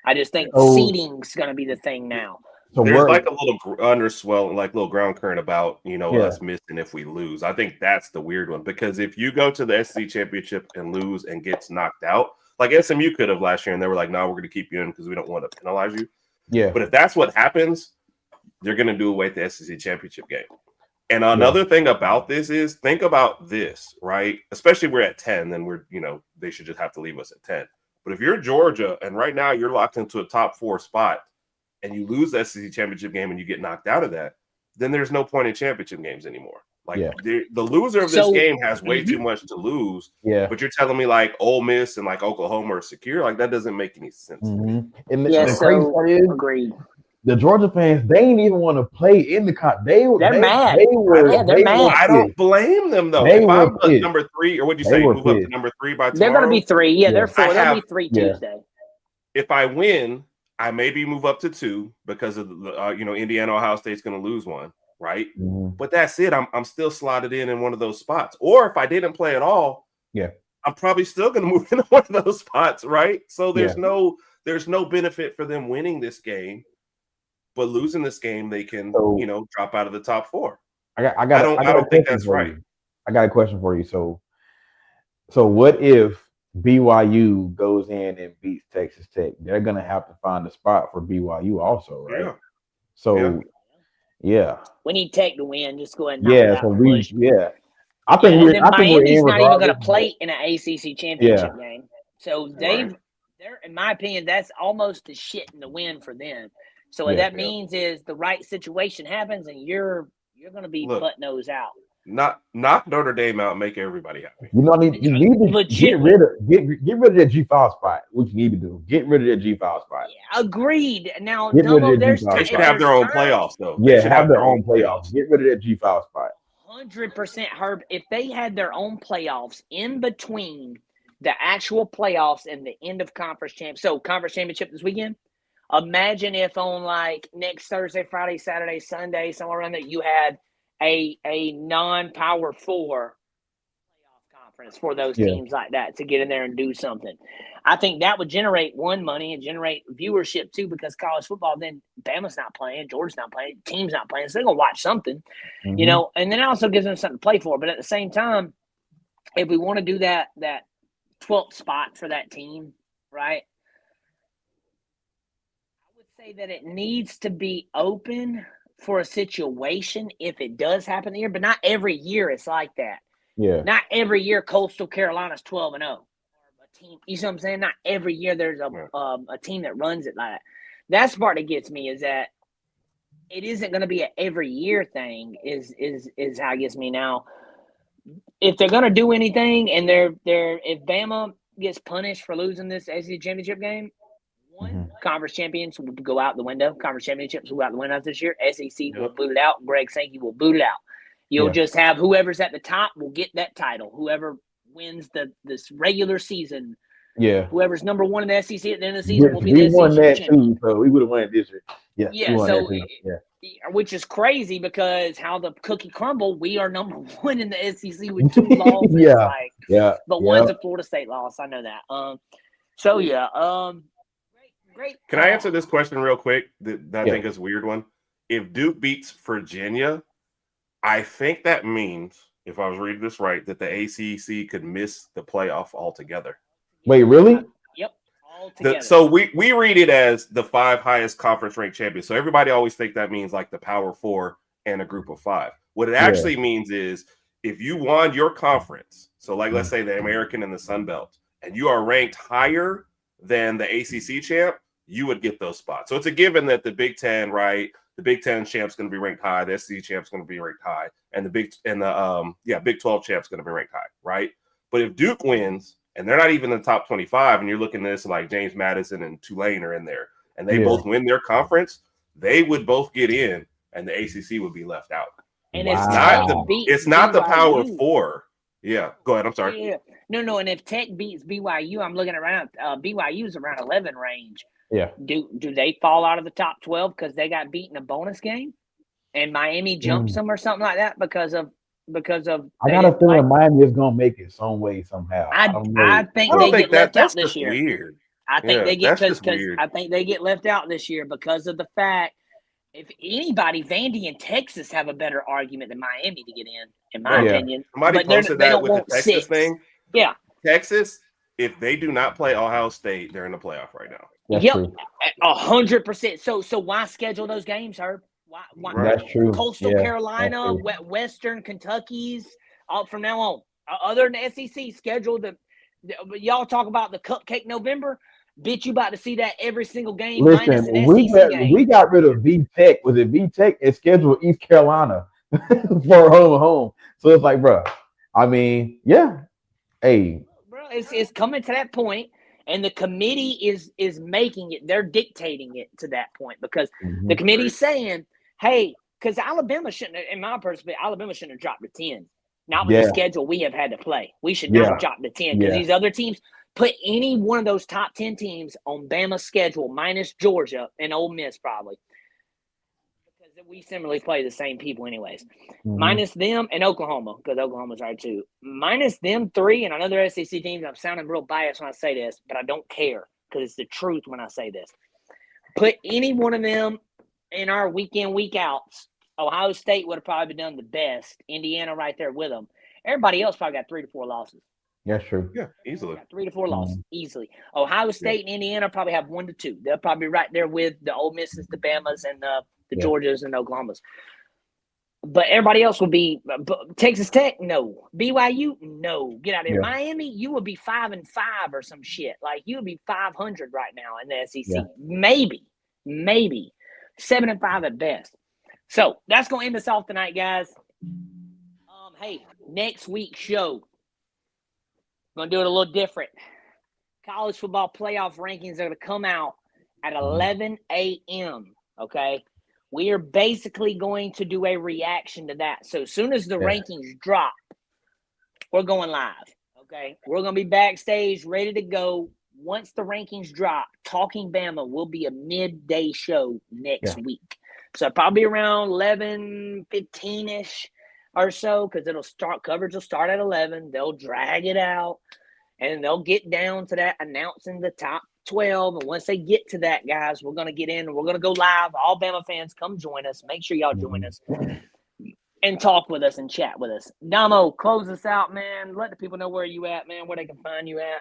I just think seeding's going to be the thing now. So there's like a little underswell, like little ground current about, us missing if we lose. I think that's the weird one, because if you go to the SEC championship and lose and gets knocked out, like SMU could have last year, and they were like, no, we're going to keep you in because we don't want to penalize you. Yeah. But if that's what happens, they're going to do away with the SEC championship game. And another thing about this is, think about this, right? Especially we're at 10, then we're, they should just have to leave us at 10. But if you're Georgia and right now you're locked into a top 4 spot, and you lose the SEC championship game and you get knocked out of that, then there's no point in championship games anymore. Like the loser of this game has way too much to lose. Yeah. But you're telling me like Ole Miss and like Oklahoma are secure? Like that doesn't make any sense. And the crazy part is, agreed. The Georgia fans, they didn't even want to play in the They're mad. They're mad. I don't blame them though. If I'm number 3, or what'd you say? Move up to number 3 by tomorrow. They're going to be 3. Yeah, they're 4. They'll be 3 Tuesday. If I win, I maybe move up to 2 because of the, Indiana, Ohio State's going to lose one, right? Mm-hmm. But that's it. I'm still slotted in one of those spots. Or if I didn't play at all, I'm probably still going to move into one of those spots, right? So there's no benefit for them winning this game, but losing this game, they can drop out of the top 4. I don't think that's right. I got a question for you. So what if BYU goes in and beats Texas Tech? They're gonna have to find a spot for BYU also, right? We need Tech to win. Just go ahead. And I think Miami's not even gonna play in an ACC championship game. So they're, in my opinion, that's almost the shit in the win for them. So what that means is the right situation happens, and you're gonna be butt nose out. Knock Notre Dame out, make everybody happy. You need to get rid of that G5 spot. What you need to do, get rid of that G5 spot. Yeah, agreed. Now, they should have their own playoffs, though. Yeah, have their own playoffs. Get rid of that G5 spot. 100%, Herb. If they had their own playoffs in between the actual playoffs and the end of conference championship this weekend, imagine if on like next Thursday, Friday, Saturday, Sunday, somewhere around there, you had a non-power 4 playoff conference for those teams like that to get in there and do something. I think that would generate money and generate viewership too, because college football, then Bama's not playing, Georgia's not playing, team's not playing, so they're gonna watch something, and then it also gives them something to play for. But at the same time, if we want to do that 12th spot for that team, right? I would say that it needs to be open for a situation if it does happen here, but not every year it's like that. Yeah. Not every year Coastal Carolina's 12-0. A team, you see what I'm saying? Not every year there's a team that runs it like that. That's the part that gets me, is that it isn't going to be an every year thing is how it gets me now. If they're going to do anything and if Bama gets punished for losing this SEC championship game, conference champions will go out the window. Conference championships will go out the window this year. SEC will boot it out. Greg Sankey will boot it out. You'll just have whoever's at the top will get that title. Whoever wins this regular season, whoever's number 1 in the SEC at the end of the season will be the SEC champion. Too, so we would have won it this year. Which is crazy because how the cookie crumbled. We are number 1 in the SEC with 2 losses. But one's a Florida State loss. I know that. Great. Can I answer this question real quick? That I Yeah. think is a weird one. If Duke beats Virginia, I think that means, if I was reading this right, that the ACC could miss the playoff altogether. Wait, really? Yep. All together. So we read it as the 5 highest conference ranked champions. So everybody always think that means like the Power 4 and a group of 5. What it actually means is if you won your conference, so like let's say the American and the Sun Belt, and you are ranked higher than the ACC champ, you would get those spots. So it's a given that the Big Ten, right? The Big Ten champ's going to be ranked high. The SEC champ's going to be ranked high, and the Big 12 champ's going to be ranked high, right? But if Duke wins and they're not even in the top 25, and you're looking at this like James Madison and Tulane are in there, and they both win their conference, they would both get in, and the ACC would be left out. And it's not the Power 4. Yeah, go ahead. I'm sorry. Yeah. No. And if Tech beats BYU, I'm looking around. BYU's around 11 range. Yeah. Do they fall out of the top 12 because they got beat in a bonus game, and Miami jumps them or something like that because of? I got a feeling Miami is gonna make it some way somehow. I think they get left out this year. Weird. I think they get because I think they get left out this year because of the fact. If anybody, Vandy and Texas have a better argument than Miami to get in my opinion. Somebody posted that with the Texas thing. Yeah. Texas, if they do not play Ohio State, they're in the playoff right now. That's true. 100%. So why schedule those games, Herb? Why That's true. Coastal Carolina, Western Kentucky's from now on. Other than SEC, schedule y'all talk about the Cupcake November. Bitch, you about to see that every single game. Listen, we got rid of VTech. Was it VTech? And scheduled East Carolina for home. So it's like, bro. I mean, yeah. Hey, bro, it's coming to that point, and the committee is making it. They're dictating it to that point because the committee's saying, "Hey, because Alabama shouldn't." In my perspective, Alabama shouldn't have dropped to 10. Not with the schedule we have had to play. We should not have dropped to 10 because these other teams. Put any one of those top 10 teams on Bama's schedule, minus Georgia and Ole Miss probably. Because we similarly play the same people anyways. Minus them and Oklahoma, because Oklahoma's right too. Minus them 3 and another SEC teams. I'm sounding real biased when I say this, but I don't care because it's the truth when I say this. Put any one of them in our week-in, week-outs. Ohio State would have probably done the best. Indiana right there with them. Everybody else probably got 3 to 4 losses. That's true. Yeah, easily. 3 to 4 losses, easily. Ohio State and Indiana probably have 1 to 2. They'll probably be right there with the Ole Misses, the Bamas, and the Georgias and Oklahomas. But everybody else will be Texas Tech, no. BYU, no. Get out of here. Yeah. Miami, you would be 5-5 or some shit. Like you would be 500 right now in the SEC. Yeah. Maybe 7-5 at best. So that's gonna end us off tonight, guys. Hey, next week's show. Going to do it a little different. College football playoff rankings are going to come out at 11 a.m., okay? We are basically going to do a reaction to that. So as soon as the rankings drop, we're going live, okay? We're going to be backstage, ready to go. Once the rankings drop, Talk'N Bama will be a midday show next week. So probably around 11:15-ish. Or so, because coverage will start at 11. They'll drag it out, and they'll get down to that announcing the top 12. And once they get to that, guys, we're going to get in, and we're going to go live. All Bama fans, come join us. Make sure y'all join us and talk with us and chat with us. Domo, close us out, man. Let the people know where you at, man, where they can find you at.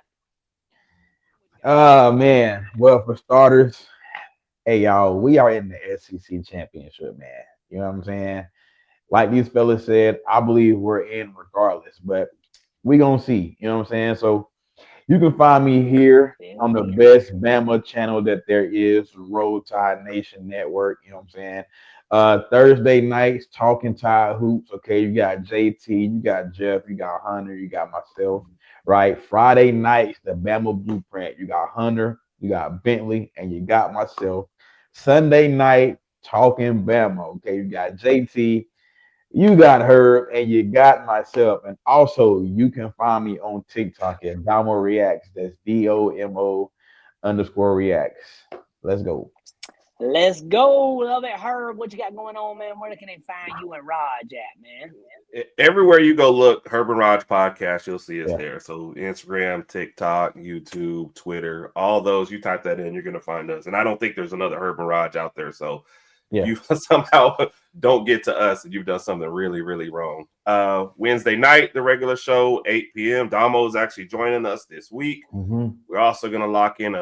Man. Well, for starters, hey, y'all, we are in the SEC championship, man. You know what I'm saying? Like these fellas said, I believe we're in regardless, but we're going to see. You know what I'm saying? So you can find me here on the best Bama channel that there is, Roll Tide Nation Network. You know what I'm saying? Thursday nights, Talking Tide Hoops. Okay, you got JT, you got Jeff, you got Hunter, you got myself, right? Friday nights, the Bama Blueprint. You got Hunter, you got Bentley, and you got myself. Sunday night, Talk'N Bama. Okay, you got JT. You got Herb, and you got myself. And also, you can find me on TikTok at Domo Reacts. That's DOMO_reacts. Let's go. Let's go. Love it, Herb. What you got going on, man? Where can they find you and Raj at, man? Everywhere you go, look, Herb and Raj podcast, you'll see us Yeah. there. So Instagram, TikTok, YouTube, Twitter, all those, you type that in, you're going to find us. And I don't think there's another Herb and Raj out there. So Yeah. you somehow don't get to us and you've done something really, really wrong. Wednesday night, the regular show, 8 p.m. Domo is actually joining us this week. Mm-hmm. We're also going to lock in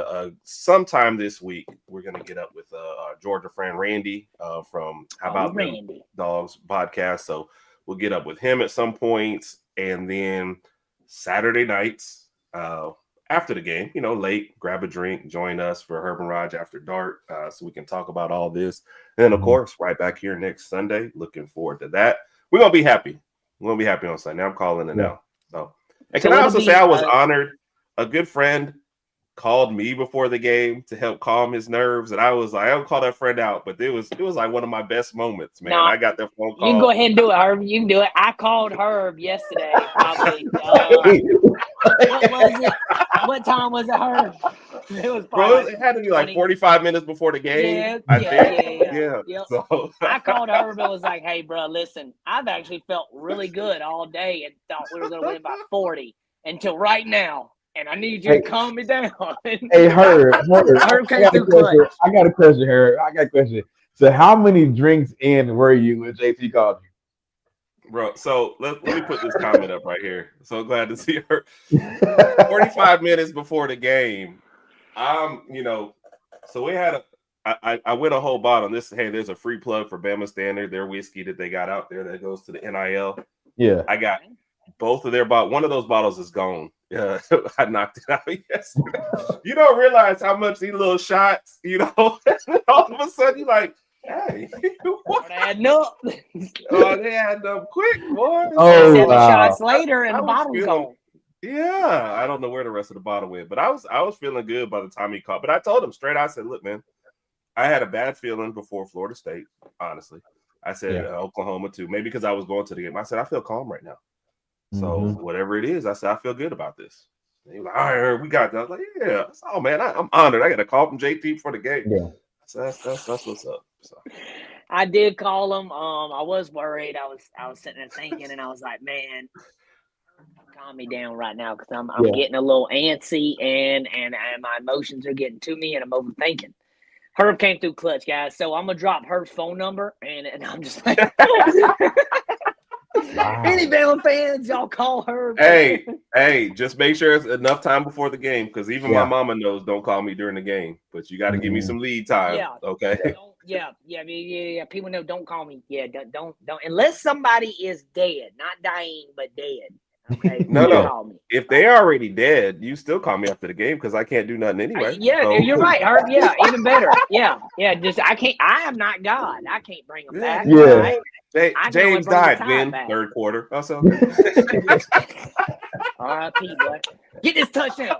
sometime this week. We're going to get up with our Georgia friend Randy from How About Them Dogs podcast. So we'll get up with him at some point. And then Saturday nights, after the game, late, grab a drink, join us for Herb and Raj After Dark so we can talk about all this. And then, of course, right back here next Sunday. Looking forward to that. We're going to be happy. We're going to be happy on Sunday. I'm calling it now. So, and can I also say I was honored? A good friend called me before the game to help calm his nerves. And I was like, I don't call that friend out, but it was like one of my best moments, man. I got that phone call. You can go ahead and do it, Herb. You can do it. I called Herb yesterday, probably. What was it? What time was it, Herb? It was probably, it had to be like 45 minutes before the game. Yeah. So I called Herb and was like, hey, bro, listen, I've actually felt really good all day and thought we were going to win by 40 until right now. And I need you to calm me down. Hey, Herb, came through clutch. I got a question, Herb. So how many drinks in were you when JT called you? Bro, so let me put this comment up right here. So glad to see her. 45 minutes before the game. So we had I went a whole bottle. There's a free plug for Bama Standard, their whiskey that they got out there that goes to the NIL. Yeah. I got both of their bottles. One of those bottles is gone. Yeah, I knocked it out yesterday. You don't realize how much these little shots, all of a sudden you're like, hey, what? They adding up. They added up quick, boy. Oh, 7 shots later and the bottle's gone. Yeah, I don't know where the rest of the bottle went, but I was feeling good by the time he called. But I told him straight, I said, look, man, I had a bad feeling before Florida State, honestly. I said Oklahoma too, maybe because I was going to the game. I said, I feel calm right now. So whatever it is, I said, I feel good about this. And he was like, all right, we got that. I was like, yeah. Oh, man, I'm honored. I got a call from JT for the game. Yeah. So that's what's up. So. I did call him. I was worried. I was sitting there thinking, and I was like, man, calm me down right now because I'm getting a little antsy and my emotions are getting to me and I'm overthinking. Herb came through clutch, guys. So I'm gonna drop Herb's phone number and I'm just like any Bama fans, y'all call Herb. Hey, just make sure it's enough time before the game because even my mama knows don't call me during the game, but you got to give me some lead time. Yeah. Okay. Yeah. People know don't call me. Yeah, don't unless somebody is dead, not dying, but dead. Okay. No. If they're already dead, you still call me after the game because I can't do nothing anyway. You're right, Herb. Yeah, even better. Yeah. Just I can't. I am not God. I can't bring them back. Yeah. Right? James died, Ben. Third quarter. Also. R.I.P. boy. Get this touchdown.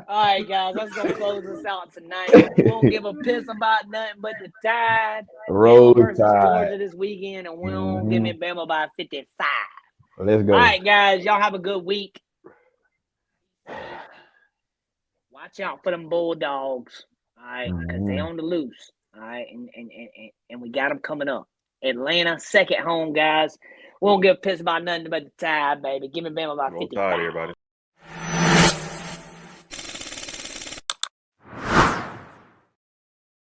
All right, guys. Let's go close this out tonight. We won't give a piss about nothing but the Tide. Roll versus Tide Georgia this weekend, and we won't give me Bama by 55. Let's go. All right, guys. Y'all have a good week. Watch out for them Bulldogs. All right, because they on the loose. All right, and we got them coming up. Atlanta, second home, guys. We won't give a piss about nothing but the Tide, baby. Give me Bama by 55. Roll Tide, everybody.